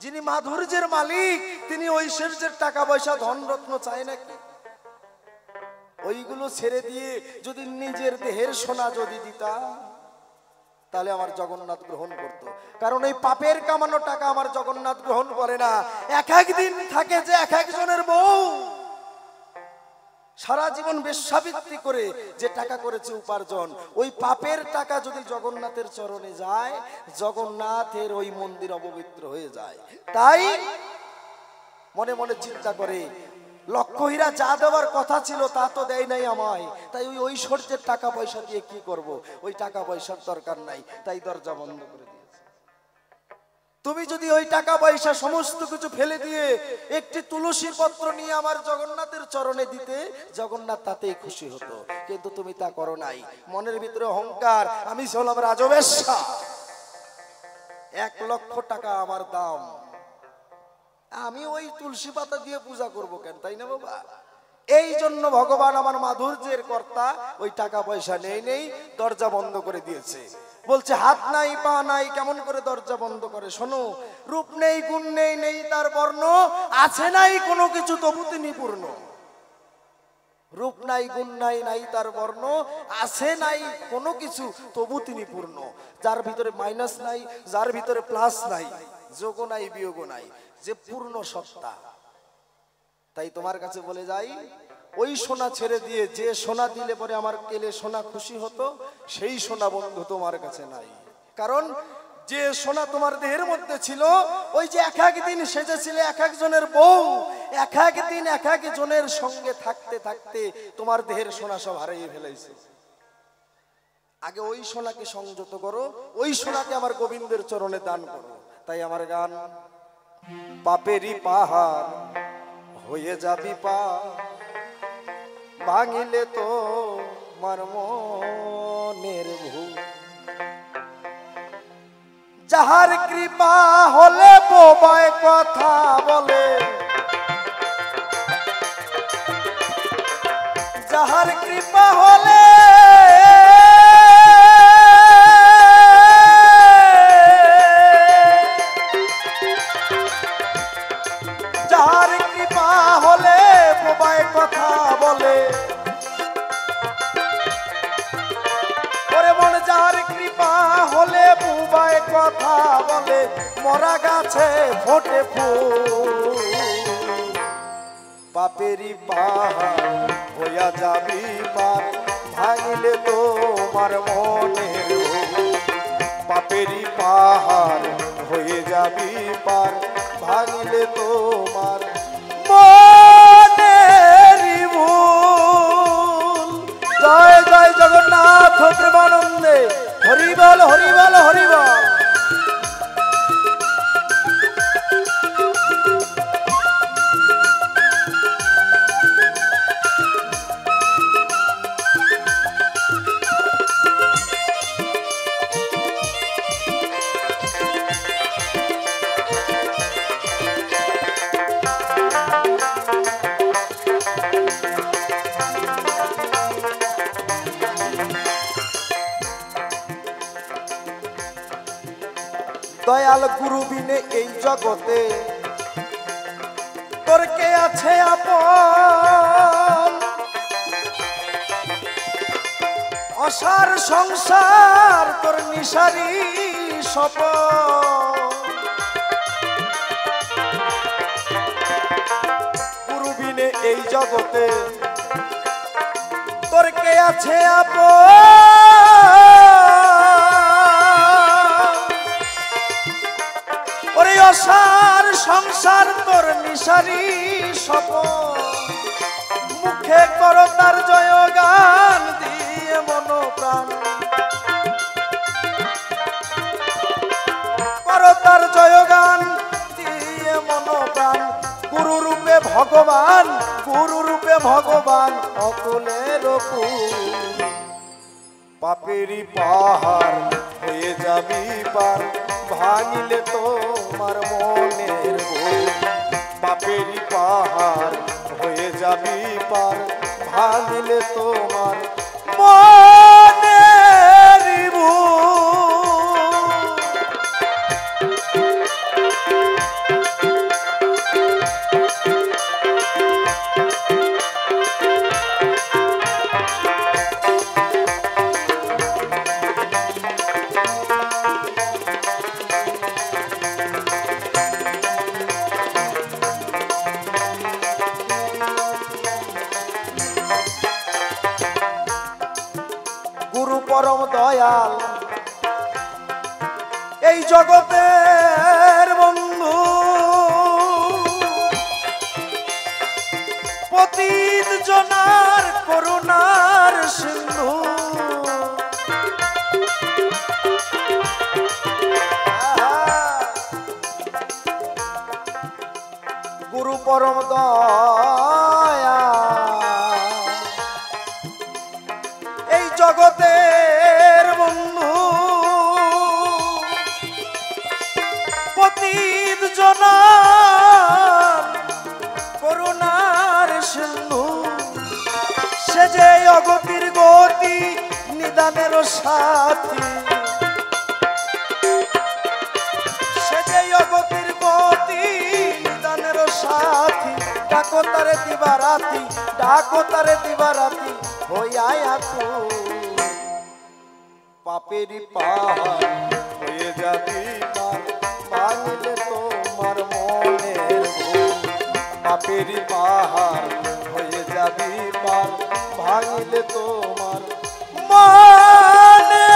B: যিনি মাধুর্যের মালিক তিনি ঐশ্বর্যের টাকা পয়সা ধন রত্ন চায় নাকি? ওইগুলো ছেড়ে দিয়ে যদি নিজের দেহের সোনা যদি দিতা, তাহলে আমার জগন্নাথ গ্রহণ করতো। কারণ এই পাপের কামানো টাকা আমার জগন্নাথ গ্রহণ করে না। এক একদিন থাকে যে এক একজনের বউ সারা জীবন বেশ্যাবৃত্তি করে যে টাকা করেছে উপার্জন, ওই পাপের টাকা যদি জগন্নাথের চরণে যায়, জগন্নাথের ওই মন্দির অপবিত্র হয়ে যায়। তাই মনে মনে চিন্তা করে, লক্ষ হীরা যা দেওয়ার কথা ছিল তা তো দেয় নাই আমায়, তাই ওই ঐশ্বর্যের টাকা পয়সা দিয়ে কি করব? ওই টাকা পয়সার দরকার নাই, তাই দরজা বন্ধ করে দিয়েছে। তুমি যদি ওই টাকা পয়সা সমস্ত কিছু ফেলে দিয়ে একটি তুলসী পত্র নিয়ে আমার জগন্নাথের চরণে দিতে, জগন্নাথ তাতেই খুশি হতো, কিন্তু তুমি তা করো নাই। মনের ভিতরে অহংকার, আমি হলাম রাজবেশ্যা, 1 লক্ষ টাকা আমার দাম, আমি ওই তুলসী পাতা দিয়ে পূজা করব কেন, তাই না বাবা? এই জন্য ভগবান আমার মাধুর্যের কর্তা ওই টাকা পয়সা নেই, দরজা বন্ধ করে দিয়েছে। বলছে হাত নাই পা নাই, কেমন করে দরজা বন্ধ করে? শোনো, রূপ নেই গুণ নেই, নেই তার বর্ণ, আছে নাই কোনো কিছু তবু তিনি পূর্ণ। রূপ নাই গুণ নাই, নাই তার বর্ণ, আছে নাই কোনো কিছু তবু তিনি পূর্ণ। যার ভিতরে মাইনাস নাই, যার ভিতরে প্লাস নাই, যোগ নাই বিয়োগ নাই, যে পূর্ণ সত্তা। তাই তোমার কাছে বলে যাই, ওই সোনা ছেড়ে দিয়ে যে সোনা দিলে পরে আমার কেলে সোনা খুশি হতো, সেই সোনা বন্ধু তোমার কাছে নাই। কারণ যে সোনা তোমার দেহের মধ্যে ছিল, ওই যে এক এক দিন সেজেছিলে এক একজনের বউ, এক এক দিন এক এক জনের সঙ্গে থাকতে থাকতে তোমার দেহের সোনা সব হারিয়ে ফেলেছে। আগে ওই সোনাকে সংযত করো, ওই সোনাকে আমার গোবিন্দের চরণে দান করো। তাই আমার গান, পাপেরই পাহাড় হয়ে যাবি পা, ভাঙিলে তো মার মনের ভুল। যাহার কৃপা হলে বোবায় কথা বলে, যাহার কৃপা হলে কথা বলে, মরা গাছে ফোটে ফুল। পাপেরই পাহাড় হইয়া যাবি পার, ভাঙিলে তোমার মনের ভুল। পাপেরই পাহাড় হয়ে যাবি পার, ভাঙিলে তোমার মনের ভুল। জয় জয় জগন্নাথ প্রেমানন্দে, হরি বল হরি বল হরি বল। দয়াল গুরু বিনে এই জগতে তোর কে আছে আপন? অসার সংসার তোর নিশারি সপন। গুরু বিনে এই জগতে তোর কে আছে আপন? অসার সংসার তোর নিশারি স্বপন। মুখে করো তার জয় গান দিয়ে মন প্রাণ, করো তার জয় গান দিয়ে মন প্রাণ। গুরু রূপে ভগবান, গুরু রূপে ভগবান অকুলের কুল। পাপেরই পাহাড় হয়ে যাবি পার, ভাঙিলে তোমার মনের ভুল। পাপেরই পাহাড় হয়ে যাবি পার, ভাঙিলে তোমার মনের ভুল। পরম দয়াল এই জগতের বন্ধু, পতিত জনার করুণার সিন্ধু গুরু পরম দয়া এই জগতের বন্ধু পতিত জনার করুণার সিন্ধু সে যে অগতির গতি নিদানের সাথী সে যে অগতির গতি নিদানের সাথী ডাকো তারে দিবারাতি ডাকো তারে দিবারাতি হইয়াই আকু পাপেরি পাহাড় হয়ে যাবি পার ভাঙলে তোমার মনের ভুল পাপেরি পাহাড় হয়ে যাবি পার ভাঙলে তোমার মনের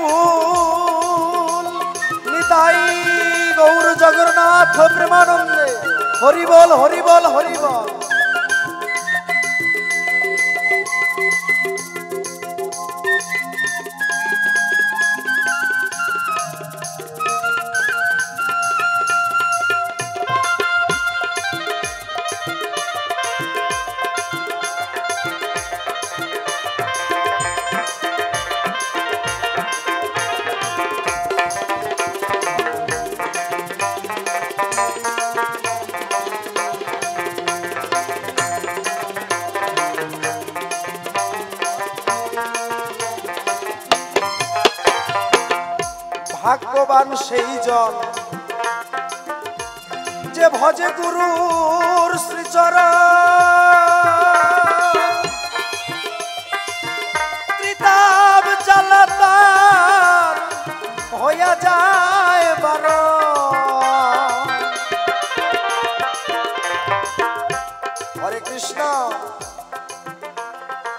B: ভুল নিতাই গৌর জগন্নাথ প্রেমানন্দে হরি বল হরি বল হরি বল। ভাগ্যবান সেই জন যে ভজে গুরুর শ্রীচরণ ত্রিতাব জ্বালাতার হইয়া যায় বারণ। হরে কৃষ্ণ।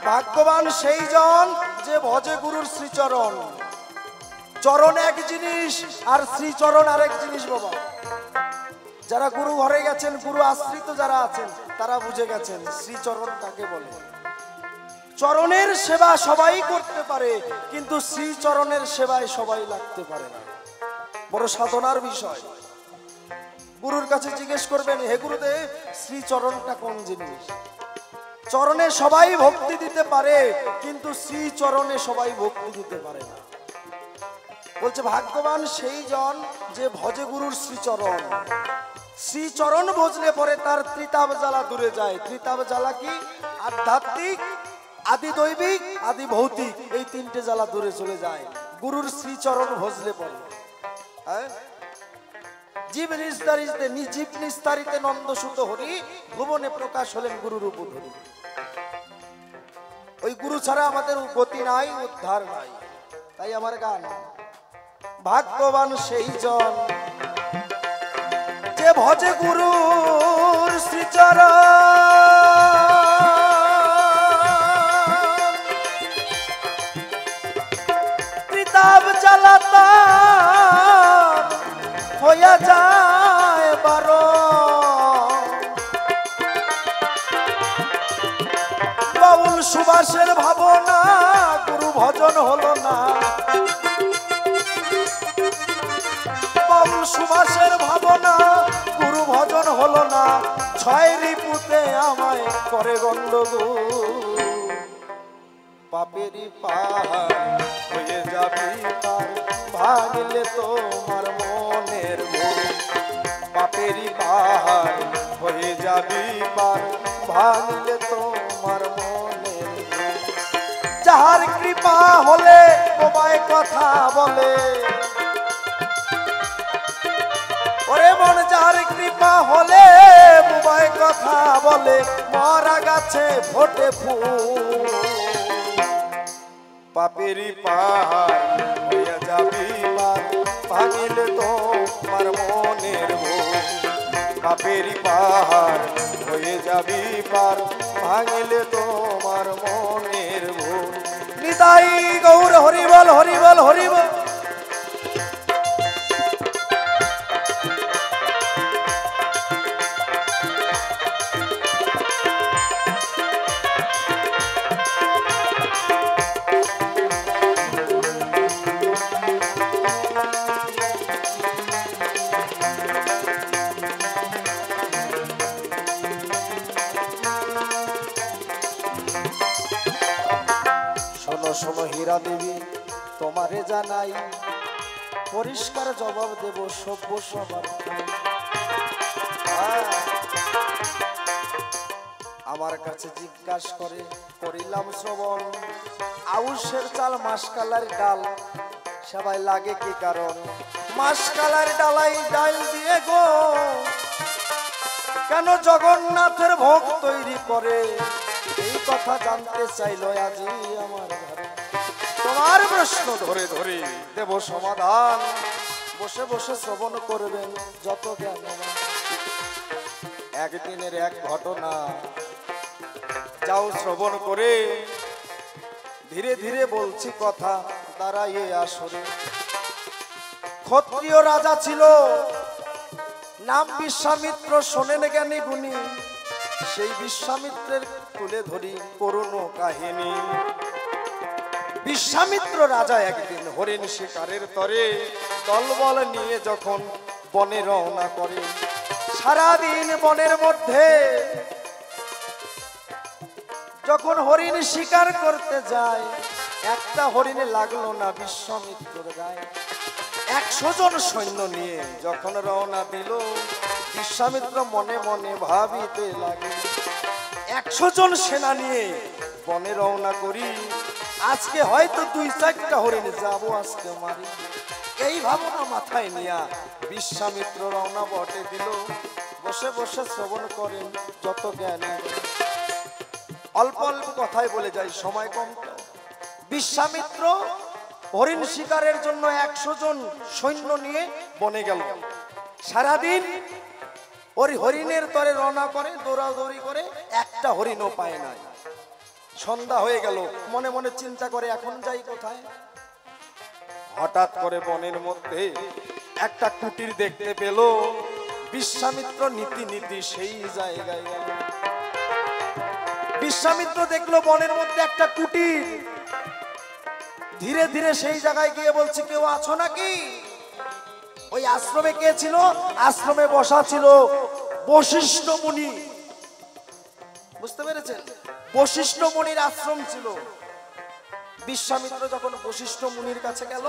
B: ভাগ্যবান সেই জন যে ভজে গুরুর শ্রীচরণ। চরণ এক জিনিস আর শ্রীচরণ আরেক জিনিস বাবা। যারা গুরু ঘরে গেছেন, গুরু আশ্রিত যারা আছেন তারা বুঝে গেছেন শ্রীচরণ কাকে বলে। চরণের সেবা সবাই করতে পারে, কিন্তু শ্রীচরণের সেবায় সবাই লাগতে পারে না। বড় সাধনার বিষয়। গুরুর কাছে জিজ্ঞেস করবেন, হে গুরুদেব শ্রীচরণটা কোন জিনিস? চরণে সবাই ভক্তি দিতে পারে, কিন্তু শ্রীচরণে সবাই ভক্তি দিতে পারে না। বলছে ভাগ্যবান সেই জন যে ভজে গুরুর শ্রীচরণ। শ্রীচরণ ভজলে পরে তার ত্রিতাব জ্বালা দূরে যায়। ত্রিতাব জ্বালা কি? আধ্যাত্মিক, আদি দৈবিক, আদি ভৌতিক, এই তিনটে জ্বালা দূরে চলে যায় গুরুর শ্রীচরণ ভজলে পরে। জীব নিস্তারিতে জীব নিস্তারিতে নন্দসুত হরি, ভুবনে প্রকাশ হলেন গুরুর উপধরি। ওই গুরু ছাড়া আমাদের গতি নাই, উদ্ধার নাই। তাই আমার গান, ভাগ্যবান সেই জন যে ভজে গুরুর শ্রীচরণ ত্রিতাব জ্বালাতার হইয়া যায় বারণ। বাউল সুবাসের ভাবনা গুরু ভজন হলো না। বাউল সুবাসের ভাবনা গুরু ভজন হলো না। ছয় রিপুতে আমায় করে গন্ডগোল। পাপেরি পাহাড় হয়ে যাবি পার, ভাঙলে তোমার মনের ভুল। পাপেরি পাহাড় হয়ে যাবি পার, ভাঙলে তোমার মনের ভুল। যাহার কৃপা হলে বোবায় কথা বলে, ওরে মন যার কৃপা হলে বোবায় কথা বলে। মরা গাছে ফোটে ফুল। পাপেরি পাহাড় হইয়া যাবি পার, ভাঙিলে তোমার মনের ভুল। পাপেরি পাহাড় হয়ে যাবি পার, ভাঙিলে তোমার মনের ভুল। নিতাই গৌর হরিবল হরিবল হরিবল। শোনো হীরা দেবী, তোমারে জানাই পরিষ্কার জবাব দেব সভ্য সবার। আমার কাছে জিজ্ঞাসা করে করিলাম শ্রবণ, আউশের চাল মাসকালার ডাল সবাই লাগে কি কারণ? মাসকালার ডালাই ডাল দিয়ে গো কেন জগন্নাথের ভোগ তৈরি করে? এই কথা জানতে চাইল আজি আমার ঘরে। তোমার প্রশ্ন ধরে ধরে দেব সমাধান, বসে বসে শ্রবণ করবেন যত জ্ঞান। একদিনের এক ঘটনা যাও শ্রবণ করে, ধীরে ধীরে বলছি কথা দাঁড়াইয়ে আসরে। ক্ষত্রিয় রাজা ছিল, নাম বিশ্বামিত্র, শোনেন জ্ঞানী গুণী। সেই বিশ্বামিত্রের তুলে ধরি করুণ কাহিনী। বিশ্বামিত্র রাজা একদিন হরিণ শিকারের তরে দলবল নিয়ে যখন বনে রওনা করে, সারাদিন বনের মধ্যে যখন হরিণ শিকার করতে যায়, একটা হরিণে লাগলো না বিশ্বামিত্রের গায়ে। 100 জন সৈন্য নিয়ে যখন রওনা দিল, বিশ্বামিত্র মনে মনে ভাবিতে লাগে, 100 জন সেনা নিয়ে বনে রওনা করি, আজকে হয়তো 2-4টা হরিণ যাবো আজকে মারি। এই ভাবনা মাথায় নিয়া বিশ্বামিত্র রওনা বটে দিল। বসে বসে শ্রবণ করেন যত জ্ঞান। অল্প অল্প কথাই বলে যাই, সময় কম। বিশ্বামিত্র হরিণ শিকারের জন্য 100 জন সৈন্য নিয়ে বনে গেল। সারাদিন ওই হরিণের তরে রওনা করে, দৌড়াদৌড়ি করে, একটা হরিণও পায় না। সন্ধ্যা হয়ে গেল, মনে মনে চিন্তা করে এখন যাই কোথায়। হঠাৎ করে বনের মধ্যে একটা কুটির দেখতে পেল। বিশ্বামিত্র নীতি নীতি সেই জায়গায় গেল। বিশ্বামিত্র দেখলো বনের মধ্যে একটা কুটির, ধীরে ধীরে সেই জায়গায় গিয়ে বলছে, কেউ আছো নাকি? ওই আশ্রমে কে ছিল? আশ্রমে বসা ছিল বশিষ্ঠ মুনি। বুঝতে পেরেছেন? বশিষ্ঠ মুনির আশ্রম ছিল। বিশ্বামিত্র যখন বশিষ্ঠ মুনির কাছে গেল,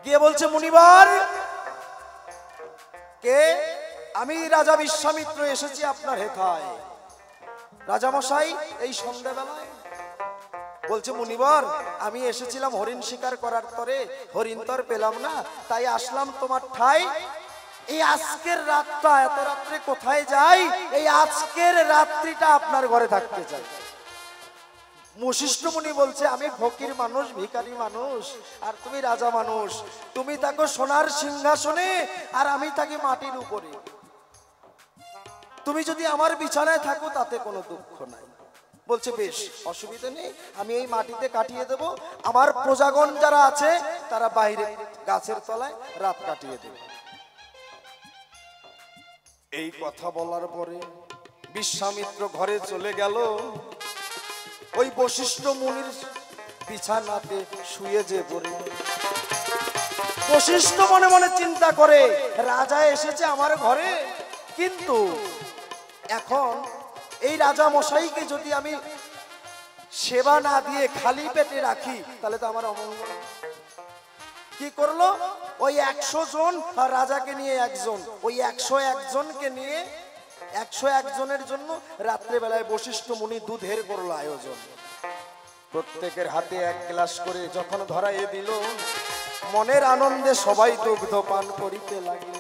B: গিয়ে বলছে, মুনিবার কে? আমি রাজা বিশ্বামিত্র এসেছি আপনার হেথায়। রাজা মশাই এই সন্ধ্যাবেলায়? বলছে, মুনিবার আমি এসেছিলাম হরিণ শিকার করার তরে, হরিণ তর পেলাম না, তাই আসলাম তোমার ঠাই। এই আজকের রাতটা, এত রাত্রে কোথায় যাই? এই আজকের রাত্রিটা আপনার ঘরে থাকতে চাই। বশিষ্ঠ মুনি বলছে, আমি ফকির মানুষ, ভিখারি মানুষ, আর তুমি রাজা মানুষ। তুমি থাকো সোনার সিংহাসনে আর আমি থাকি মাটির উপরে। তুমি যদি আমার বিছানায় থাকো তাতে কোনো দুঃখ নাই। বলছে, বেশ, অসুবিধা নেই, আমি এই মাটিতে কাটিয়ে দেব। আমার প্রজাগণ যারা আছে তারা বাইরে গাছের তলায় রাত কাটিয়ে দেবে। এই কথা বলার পরে বিশ্বামিত্র ঘরে চলে গেল। ওই বশিষ্ঠ মুনির বিছানাতে শুয়ে যে পড়ে। বশিষ্ঠ মনে মনে চিন্তা করে, রাজা এসেছে আমার ঘরে, কিন্তু এখন এই রাজা মশাইকে যদি আমি সেবা না দিয়ে খালি পেটে রাখি তাহলে তো আমার অমঙ্গল। কি করলো? ওই 100 জন আর রাজাকে নিয়ে একজন, ওই 101 জনকে নিয়ে 101 জনের জন্য রাত্রে বেলায় বশিষ্ঠ মুনি দুধের করলো আয়োজন। প্রত্যেকের হাতে 1 গ্লাস করে যখন ধরাইয়ে দিল, মনের আনন্দে সবাই দুগ্ধ পান করিতে লাগিল।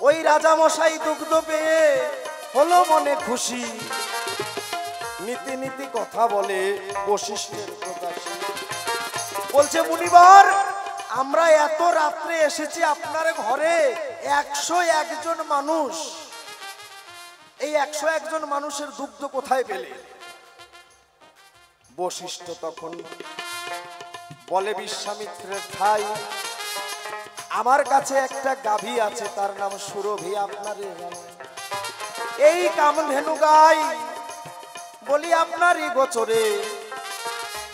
B: ওই রাজা মশাই দুগ্ধ পেয়ে হলো মনে খুশি। নীতি নীতি কথা বলে বশিষ্ঠের প্রকাশে। বলছে, মুনিবার আমরা এত রাত্রে এসেছি আপনার ঘরে, 101 জন মানুষ, এই 101 জন মানুষের দুগ্ধ কোথায় পেলে? বশিষ্ঠ তখন বলে, বিশ্বামিত্রের ঠাই আমার কাছে একটা গাভী আছে, তার নাম সুরভি, আপনার এই কামধেনু গাই বলি আপনারই গোচরে,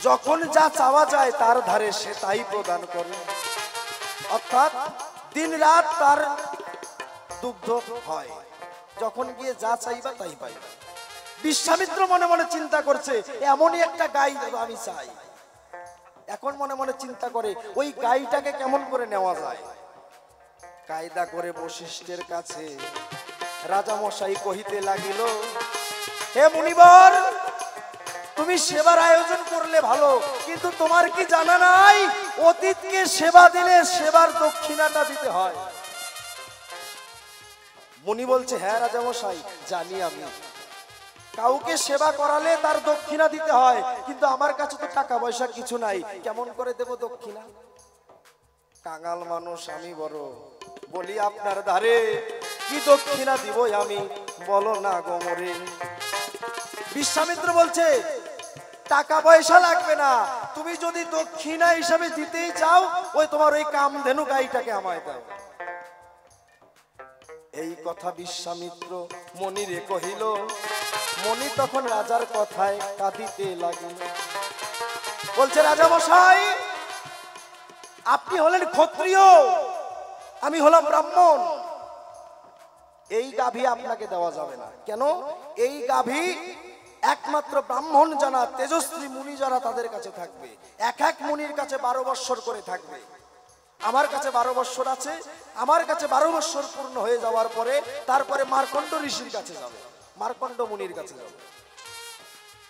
B: যখন যা চাওয়া যায় তার ধারে সে তাই প্রদান করে। অর্থাৎ দিন রাত তার দুগ্ধ হয়, যখন গিয়ে যা চাইবা তাই পাইবা। বিশ্বামিত্র মনে মনে চিন্তা করছে এমনই একটা গাই আমি চাই। এখন মনে মনে চিন্তা করে ওই গাইটাকে কেমন করে নেওয়া যায়। কায়দা করে বশিষ্ঠের কাছে রাজা মশাই কহিতে লাগিল, হে মুনিবর, তুমি সেবার আয়োজন করলে ভালো, কিন্তু তোমার কি জানা নাই অতীতকে সেবা দিলে সেবার দক্ষিণাটা দিতে হয়। মুনি বলছে, হ্যাঁ রাজা মশাই জানি আমি, কাউকে সেবা করালে তার দক্ষিণা দিতে হয়, কিন্তু আমার কাছে তো টাকা পয়সা কিছু নাই, কেমন করে দেব দক্ষিণা? কাঙাল মানুষ আমি বড়, বলি আপনার ধারে কি দক্ষিণা দিব আমি, বলো না গোমরে। বিশ্বামিত্র বলছে, টাকা পয়সা লাগবে না, তুমি যদি দক্ষিণা হিসাবে দিতেই চাও ওই তোমার ওই কামধেনু গাইটাকে আমায় দাও। এই কথা বিশ্বামিত্র মনিরে কহিল। মনি তখন রাজার কথায় কাঁদিতে লাগিল, বলছে, রাজা মশাই, আপনি হলেন ক্ষত্রিয়, আমি হলাম ব্রাহ্মণ, এই গাভী আপনাকে দেওয়া যাবে না। কেন? এই গাভী একমাত্র ব্রাহ্মণ যারা তেজস্বী মুনি যারা তাদের কাছে থাকবে, এক এক মুনির কাছে 12 বৎসর করে থাকবে। আমার কাছে 12 বৎসর আছে, আমার কাছে 12 বৎসর পূর্ণ হয়ে যাওয়ার পরে তারপরে মার্কণ্ড ঋষির কাছে যাবে, মার্কণ্ড মুনির কাছে যাবে,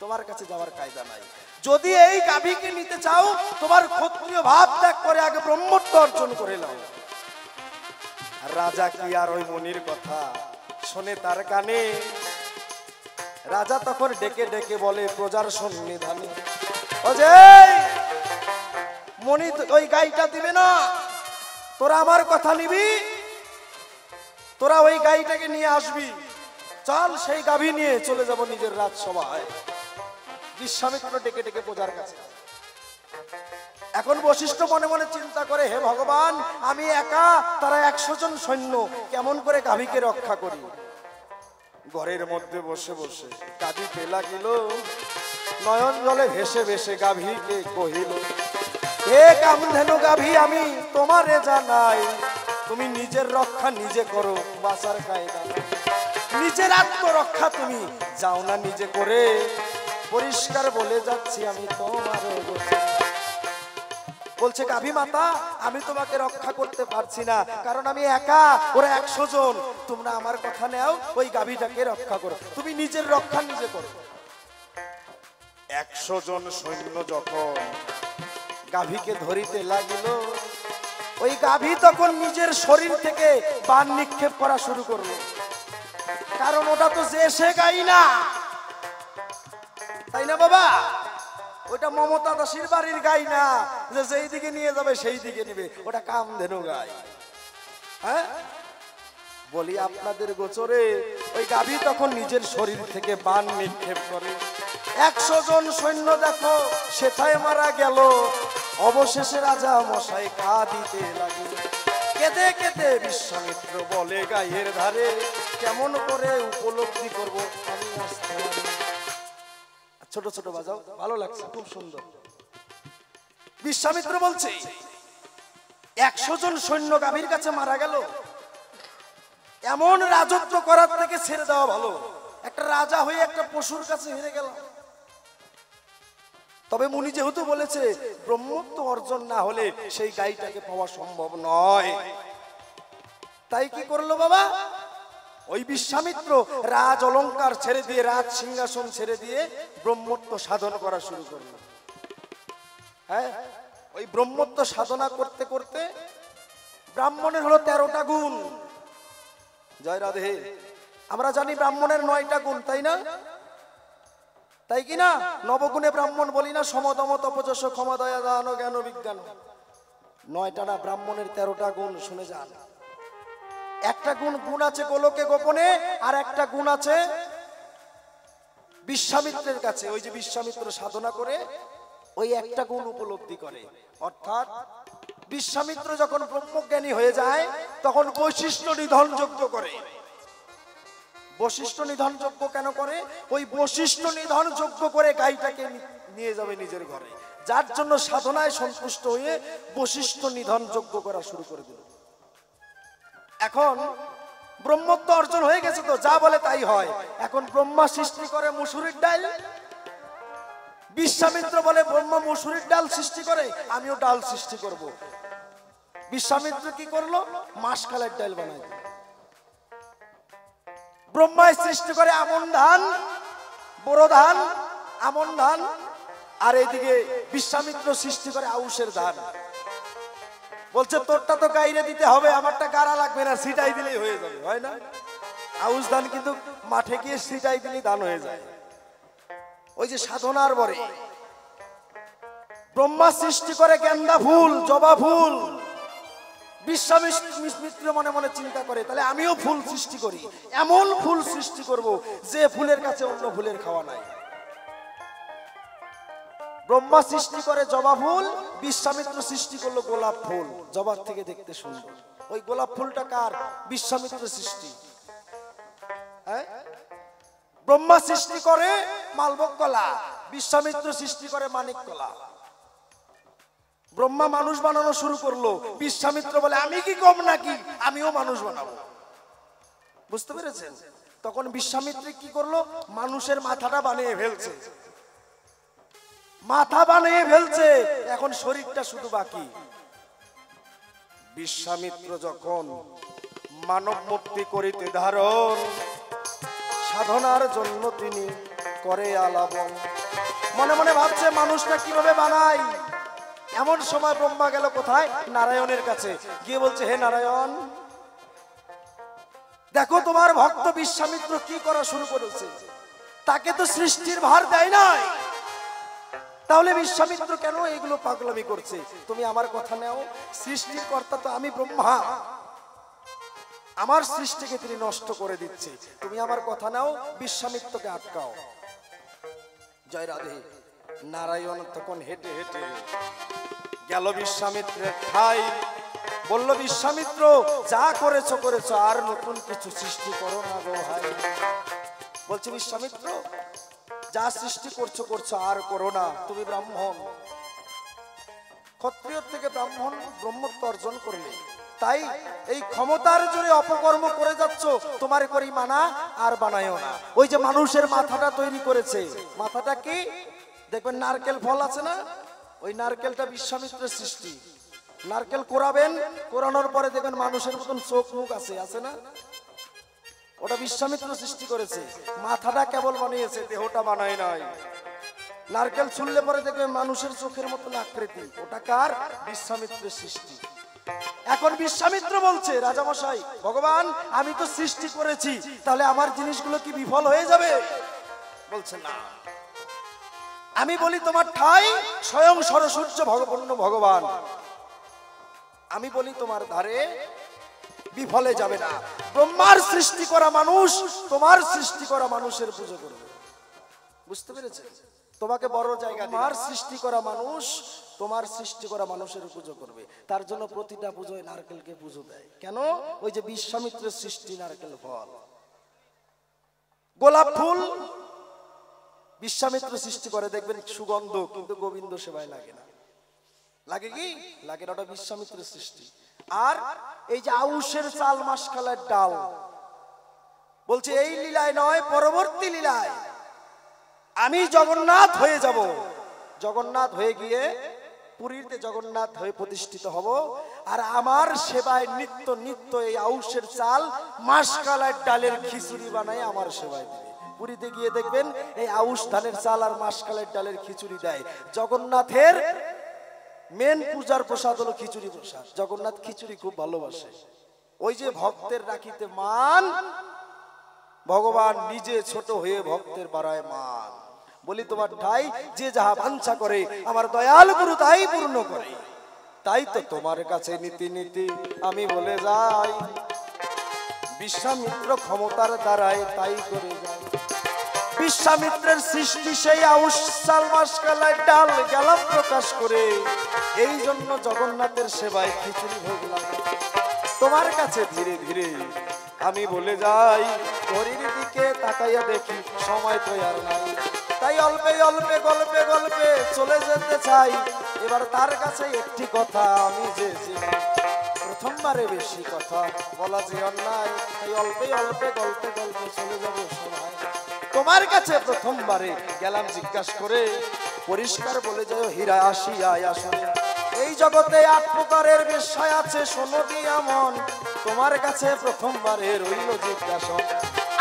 B: তোমার কাছে যাওয়ার কায়দা নাই। যদি এই গাভীকে নিতে চাও তোমার ক্ষত্রিয় ভাব ত্যাগ করে আগে ব্রহ্মত্ব অর্জন করে নাও। রাজা কি আর ওই মুনির কথা শোনে তার কানে? রাজা তখন ডেকে ডেকে বলে প্রজার সন্নিধানে, ও যে মনি ওই গাইটা দিবে না, তোরা আমার কথা নিবি, তোরা ওই গাইটাকে নিয়ে আসবি, চল সেই গাভী নিয়ে চলে যাব নিজের রাজসভায়। বিশ্বামিত্র ডেকে ডেকে প্রজার কাছে। এখন বশিষ্ঠ মনে মনে চিন্তা করে, হে ভগবান, আমি একা, তারা 100 জন সৈন্য, কেমন করে গাভীকে রক্ষা করি? ঘরের মধ্যে বসে বসে কাঁদিতে লাগিল, নয়ন জলে ভেসে ভেসে গাভীকে কহিল, হে কামধেনু গাভী, আমি তোমারে জানাই, তুমি নিজের রক্ষা নিজে করো, বাঁচার কায়দা নাই। নিজের আত্মরক্ষা তুমি যাও না নিজে করে, পরিষ্কার বলে যাচ্ছি আমি তোমার। বলছে, গাভী মাতা, আমি তোমাকে রক্ষা করতে পারছি না, কারণ আমি একা, ওরা 100 জন, তোমরা আমার কথা নাও, ওই গাভীটাকে রক্ষা করো, তুমি নিজের রক্ষা নিজে করো। 100 জন সৈন্য যখন গাভীকে ধরিতে লাগিল, ওই গাভী তখন নিজের শরীর থেকে বাণ নিক্ষেপ করা শুরু করলো, কারণ ওটা তো যে সে গাই না, তাই না বাবা? ওটা মমতা দাসীর বাড়ির গাই না যে যেই দিকে নিয়ে যাবে সেই দিকে নিবে, ওটা কামধেনু গাই। হ্যাঁ, বলি আপনাদের গোচরে ওই গাভী তখন নিজের শরীর থেকে বাণ নিক্ষেপ করে। 100 জন সৈন্য দেখো সেটাই মারা গেল। অবশেষে রাজা মশাই কাঁদিতে লাগিল। কেঁদে কেঁদে বিশ্বামিত্র বলে, গায়ের ধারে কেমন করে উপলব্ধি করব আমি আসতে পারি। ছোট ছোট বাজাও, ভালো লাগছে, খুব সুন্দর। বিশ্বামিত্র বলছে, 100 জন সৈন্য গাভীর কাছে মারা গেল, এমন রাজত্ব করার থেকে ছেড়ে দেওয়া ভালো। একটা রাজা হয়ে একটা পশুর কাছে হেরে গেল। তবে মুনি যেহেতু বলেছে ব্রহ্মত্ব অর্জন না হলে সেই গাইটাকে পাওয়া সম্ভব নয়, তাই কি করলো বাবা? ওই বিশ্বামিত্র রাজ অলংকার ছেড়ে দিয়ে, রাজ সিংহাসন ছেড়ে দিয়ে ব্রহ্মত্ব সাধন করা শুরু করলো। হ্যাঁ, ওই ব্রহ্মত্ব সাধনা করতে করতে ব্রাহ্মণের হলো 13টা গুণ। জয় রাধে। আমরা জানি ব্রাহ্মণের 9টা গুণ, তাই না? তাই কি না? নবগুণে ব্রাহ্মণ বলি না, সমদম তপযশ ক্ষমা দয়া দান জ্ঞান বিজ্ঞান। 9টা না, ব্রাহ্মণের 13টা গুণ শুনে যান। একটা গুণ আছে গোলকে গোপনে, আর একটা গুণ আছে বিশ্বামিত্রের কাছে। ওই যে বিশ্বামিত্র সাধনা করে ওই একটা গুণ উপলব্ধি করে। অর্থাৎ বিশ্বামিত্র যখন ব্রহ্মজ্ঞানী হয়ে যায় তখন বৈশিষ্ট্য নিধন যজ্ঞ করে। বৈশিষ্ট্য নিধন যজ্ঞ কেন করে? ওই বৈশিষ্ট্য নিধন যজ্ঞ করে গাইটাকে নিয়ে যাবে নিজের ঘরে, যার জন্য সাধনায় সন্তুষ্ট হয়ে বৈশিষ্ট্য নিধন যজ্ঞ করা শুরু করে দিল। এখন ব্রহ্মত্ব অর্জন হয়ে গেছে, তো যা যা বলে তাই হয়। এখন ব্রহ্মা সৃষ্টি করে মুসুরির ডাল, বিশ্বামিত্র বলে ব্রহ্মা মুসুরির ডাল সৃষ্টি করে, আমিও ডাল সৃষ্টি করব। বিশ্বামিত্র কি করলো? মাসকালের ডাল বানাই দিল। ব্রহ্মায় সৃষ্টি করে আমন ধান, বোরো ধান, আমন ধান, আর এইদিকে বিশ্বামিত্র সৃষ্টি করে আউশের ধান। বলছে তোরটা তো গাইরে দিতে হবে, আমারটা গাড়া লাগবে না, সিটাই দিলেই হয়ে যাবে, হয় না? আউশ ধান কিন্তু মাঠে গিয়ে সিটাই দিলেই ধান হয়ে যায়। ওই যে সাধনার বরে ব্রহ্মা সৃষ্টি করে গেন্দা ফুল, জবা ফুল। বিশ্বামিত্র মনে মনে চিন্তা করে, তাহলে আমিও ফুল সৃষ্টি করি, এমন ফুল সৃষ্টি করব যে ফুলের কাছে অন্য ফুলের খাওয়া নাই। ব্রহ্মা সৃষ্টি করে জবা ফুল, বিশ্বামিত্র সৃষ্টি করলো গোলাপ ফুল, জবার থেকে দেখতে সুন্দর। ওই গোলাপ ফুলটা কার? বিশ্বামিত্র সৃষ্টি। হ্যাঁ, ব্রহ্মা সৃষ্টি করে মালবক কলা, বিশ্বামিত্র সৃষ্টি করে মানিক কলা। ব্রহ্মা মানুষ বানানো শুরু করলো, বিশ্বামিত্র বলে আমি কি কম নাকি, আমিও মানুষ বানাবো। বুঝতে পেরেছেন? তখন বিশ্বামিত্র কি করলো? মানুষের মাথাটা বানিয়ে ফেলছে, মাথা বানিয়ে ফেলছে, এখন শরীরটা শুধু বাকি। বিশ্বামিত্র যখন মানব মূর্তি করিতে ধারণ, সাধনার জন্য তিনি করে আলাপন। মনে মনে ভাবছে মানুষটা কিভাবে বানাই। এমন সময় ব্রহ্মা গেল কোথায়? নারায়ণের কাছে গিয়ে বলছে, হে নারায়ণ, দেখো তোমার ভক্ত বিশ্বামিত্র কি করা শুরু করেছে। তাকে তো সৃষ্টির ভার দেয় নাই, তাহলে বিশ্বামিত্র কেন এগুলো পাগলামি করছে? তুমি আমার কথা নাও, সৃষ্টির কর্তা তো আমি ব্রহ্মা, আমার সৃষ্টিকে তিনি নষ্ট করে দিচ্ছে, তুমি আমার কথা নাও, বিশ্বামিত্রকে আটকাও। জয় রাধে। নারায়ণ তখন হেঁটে হেঁটে গেল বিশ্বামিত্রের ঠাই, বলল বিশ্বামিত্র যা করেছো করেছো, আর নতুন কিছু সৃষ্টি করো না গো ভাই। বলছে বিশ্বামিত্র যা সৃষ্টি করছো করছো, আর করো না, তুমি ব্রাহ্মণ, ক্ষত্রিয়র থেকে ব্রাহ্মণ ব্রহ্মত্ব অর্জন করলে, তাই এই ক্ষমতার জোরে অপকর্ম করে যাচ্ছ, তোমার করি মানা, আর বানায়ও না। ওই যে মানুষের মাথাটা তৈরি করেছে, মাথাটা কি দেখবেন নারকেল ফল আছে না, ওই নারকেলটা বিশ্বামিত্রের সৃষ্টি। নারকেল কোরাবেন, কোরানোর পরে দেখবেন মানুষের মতন চোখ মুখ আছে, আছে না, ওটা বিশ্বামিত্র সৃষ্টি করেছে। মাথাটা কেবল বানিয়েছে, দেহটা বানায় নাই। নারকেল ছুললে পরে দেখবেন মানুষের চোখের মতন আকৃতি, ওটা কার? বিশ্বামিত্রের সৃষ্টি। এখন বিশ্বামিত্র বলছে, রাজামশাই ভগবান আমি তো সৃষ্টি করেছি, তাহলে আমার জিনিসগুলো কি বিফল হয়ে যাবে? বলছে না, আমি বলি তোমার ঠাই স্বয়ং সরসূর্য ভগপন্ন ভগবান, আমি বলি তোমার ধারে বিফলে যাবে না। ব্রহ্মার সৃষ্টি করা মানুষ তোমার সৃষ্টি করা মানুষের পুজো করবে। বুঝতে পেরেছে? তোমাকে বড় জায়গা, তোমার সৃষ্টি করা মানুষ তোমার সৃষ্টি করা মানুষের পুজো করবে। তার জন্য প্রতিটা পুজোয় নারকেলকে পুজো দেয়। কেন? ওই যে বিশ্বামিত্রের সৃষ্টি নারকেল ফল। গোলাপ ফুল বিশ্বামিত্র সৃষ্টি করে, দেখবেন সুগন্ধ, কিন্তু গোবিন্দ সেবায় লাগে না। লাগে কি? লাগে না, ওটা বিশ্বামিত্রের সৃষ্টি। আর এই যে আউশের চাল মাসকালের ডাল, বলছে এই লীলায় নয়, পরবর্তী লীলায় আমি জগন্নাথ হয়ে যাব। জগন্নাথ হয়ে গিয়ে পুরীতে জগন্নাথ হয়ে প্রতিষ্ঠিত হব, আর আমার সেবায় নিত্য নিত্য এই আউশের চাল মাসকালের ডালের খিচুড়ি বানায় আমার সেবায় দিবে। পুরীতে গিয়ে দেখবেন এই আউশ ধানের চাল আর মাসকালের ডালের খিচুড়ি দেয়। জগন্নাথের মেন পূজার প্রসাদ হলো খিচুড়ি প্রসাদ। জগন্নাথ খিচুড়ি খুব ভালোবাসে। ওই যে ভক্তের রাখিতে মান, ভগবান নিজে ছোট হয়ে ভক্তের বাড়ায় মান। বলি তোমার ঠাই যে যাহা বাঞ্ছা করে, আমার দয়াল গুরু তাই পূর্ণ করে। তাই তো তোমার কাছে নীতি নীতি আমি বলে যাই, বিশ্বামিত্র ক্ষমতার দ্বারাই তাই করে যায়। বিশ্বামিত্রের সৃষ্টি সেই আউশ চাল মাসকালের ডাল গেলাম প্রকাশ করে, এই জন্য জগন্নাথের সেবায় খিচুড়ি ভোগ লাগে। তোমার কাছে ধীরে ধীরে আমি বলে যাই, ঘড়ির দিকে তাকাইয়া দেখি সময় তো আর নাই, তাই অল্পে অল্পে গল্পে গল্পে চলে যেতে চাই। এবার তার কাছে একটি কথা আমি যে প্রথমবারে বেশি কথা বলা যে অন্যায়, তাই অল্পে অল্পে গল্পে গল্পে চলে যাব সময়। তোমার কাছে প্রথমবারে গেলাম জিজ্ঞাসা করে, পরিষ্কার বলে যাও হীরা আসিয়ায় আসলে। এই জগতে 8 প্রকারের বিষয় আছে, শোনো দিয়া মন, তোমার কাছে প্রথমবারে রইল জিজ্ঞাসা।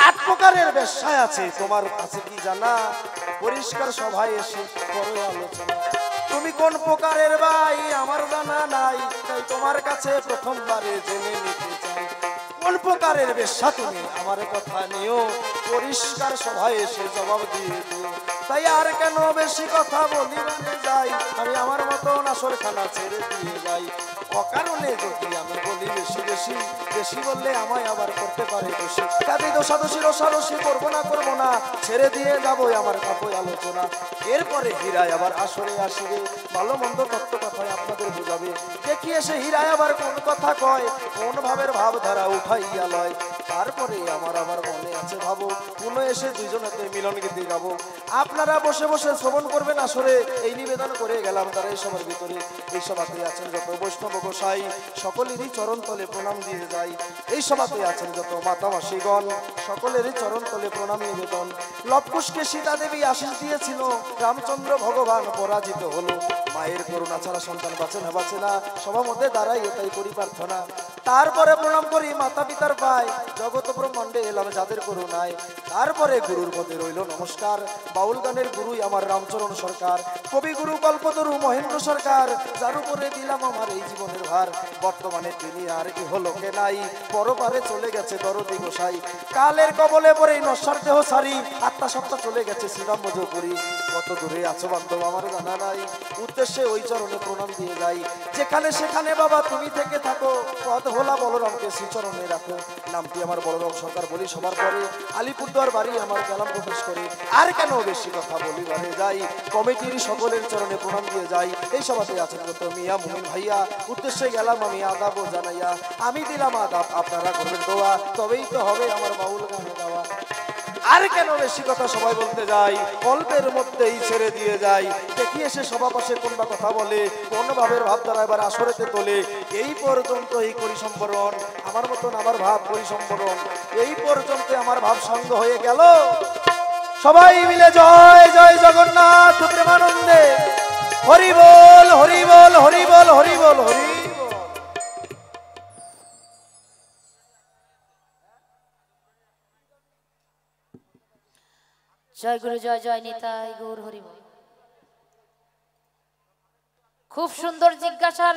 B: 8 প্রকারের বিষয় আছে, তোমার কাছে কি জানা? পরিষ্কার সভায় এসে করো আলোচনা। তুমি কোন প্রকারের ভাই আমার জানা নাই, তাই তোমার কাছে প্রথমবারে জেনে নিতে চাই। কোন প্রকারের বেশ্যা তুমি আমার কথা নিও, পরিষ্কার সভায় এসে জবাব দিয়ে দিও। তাই আর কেন বেশি কথা বলি মানে যাই, আমি আমার মতন আসরখানা ছেড়ে দিয়ে যাই। অকারণে যদি আমি বলি বেশি বেশি, বেশি বললে আমায় আবার করতে পারে দোষী। কাজে দোষাদোষী রসারসি করবো না, ছেড়ে দিয়ে যাবো আমার কাপড় আলোচনা। এরপরে হীরায় আবার আসরে আসিবে, ভালো মন্দ তত্ত্ব কথায় আপনাদের বুঝাবে। দেখি এসে হীরায় আবার কোন কথা কয়, কোন ভাবের ভাবধারা উঠাইয়া লয়। তারপরে আমার মনে আছে ভাবো, পুনঃ এসে দুইজনেতে মিলন গীতি গাবো। আপনারা বসে বসে শ্রবণ করবেন আসরে, এই নিবেদন করে গেলাম তারা এই সবার ভিতরে। এই সভাতে আছেন যত বৈষ্ণব গোসাই, সকলেরই চরণ তলে প্রণাম দিয়ে যাই। এই সভাতে আছেন যত মাতামাসিগণ, সকলেরই চরণ তলে প্রণাম নিবেদন। লবকুশকে সীতা দেবী আশীষ দিয়েছিল, রামচন্দ্র ভগবান পরাজিত হলো। মায়ের করুণা ছাড়া সন্তান বাঁচে না, সবার মধ্যে দাঁড়াই এটাই করি প্রার্থনা। তারপরে প্রণাম করি মাতা পিতার পায়, জগৎ ব্রহ্মাণ্ডে এলাম যাদের করুণায়। তারপরে গুরুর পদে রইল নমস্কার, বাউল গানের গুরুই আমার রামচরণ সরকার। কবি গুরু কল্পতরু মহেন্দ্র সরকার, যার উপরে দিলাম আমার এই জীবনের ভার। বর্তমানে তিনি আর ইহলোকে নাই, পরপারে চলে গেছে দরদি গোসাই। কালের কবলে পড়ে নশ্বর দেহ সারি, আত্মা সত্তা চলে গেছে শ্রীরাম মজপুরি। কত দূরে আছো বান্ধব আমার জানা নাই, উদ্দেশ্যে ওই চরণে প্রণাম দিয়ে যাই। যেখানে সেখানে বাবা তুমি থেকে থাকো, পদ হোলা বলরামকে শ্রীচরণে রাখো। নামটি আমার বলরাম সরকার বলি সবার পরে, আলিপুরদুয়ার বাড়ি আমার গেলাম প্রবেশ করে। আর কেন বেশি কথা বলিবারে যাই, কমিটির সকলের চরণে প্রণাম দিয়ে যাই। এই সভাতে আছেন কত মিয়া মুমিন ভাইয়া, উদ্দেশ্যে গেলাম আমি আদাব জানাইয়া। আমি দিলাম আদাব, আপনারা করবেন দোয়া, তবেই তো হবে আমার বাউল গানে গাওয়া। আর কেন বেশি কথা সবাই বলতে যাই, অল্পের মধ্যেই ছেড়ে দিয়ে যাই। দেখি এসে সভা পাশে কোনবা কথা বলে, কোন ভাবের ভাব দ্বারা এবার আসরেতে তোলে। এই পর্যন্ত এই করি সম্বরণ, আমার মতন আমার ভাব করি সম্বরণ। এই পর্যন্ত আমার ভাব সঙ্গ হয়ে গেল। সবাই মিলে জয় জয় জগন্নাথ প্রেমানন্দে, হরি বল হরি বল হরি বল হরি বল হরি।
A: জয় গুরু জয় জয় নিতাই গৌর হরি বল। খুব সুন্দর জিজ্ঞাসার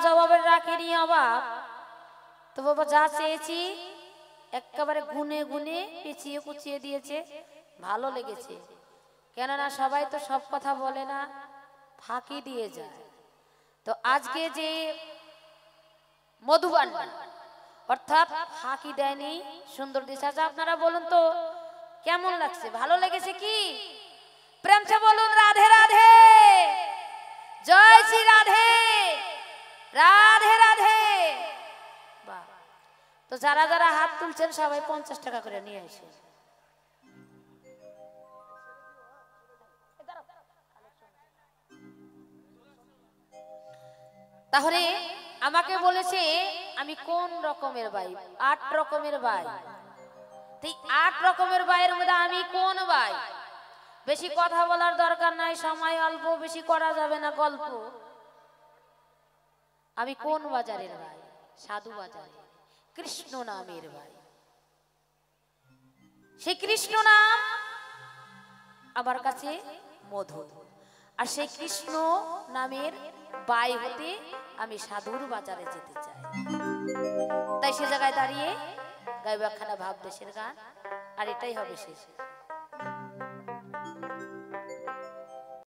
A: জবাবের রাখেনি অভাব। তো বাবা যা চেয়েছি একেবারে গুনে গুনে পেঁচিয়ে কুচিয়ে দিয়েছে, ভালো লেগেছে। কেননা সবাই তো সব কথা বলে না, ফাঁকি দিয়ে যায়। তো আজকে যে মধুবান অর্থাৎ ফাঁকি দেয়নি, সুন্দর দিশা। আপনারা বলুন তো কেমন লাগছে, ভালো লেগেছে কি? প্রেম সে বলুন রাধে রাধে, জয় শ্রী রাধে রাধে রাধে। বাহ, তো যারা যারা হাত তুলছেন সবাই 50 টাকা করে নিয়ে আসে। তাহলে আমাকে বলেছে আমি কোন রকমের ভাই, 8 রকমের ভাই। 8 রকমের ভাইয়ের মধ্যে আমি কোন ভাই? বেশি কথা বলার দরকার নাই, সময় অল্প, বেশি করা যাবে না গল্প। আমি কোন বাজারের ভাই? সাধু বাজারে, কৃষ্ণ নামের ভাই। সেই কৃষ্ণ নাম আমার কাছে মধু, আর সেই কৃষ্ণ নামের বাই হতে আমি সাধুর বাজারে যেতে চাই। তাই সে জায়গায় দাঁড়িয়ে গাইব একখানা ভাব দেশের গান, আর এটাই হবে শেষ।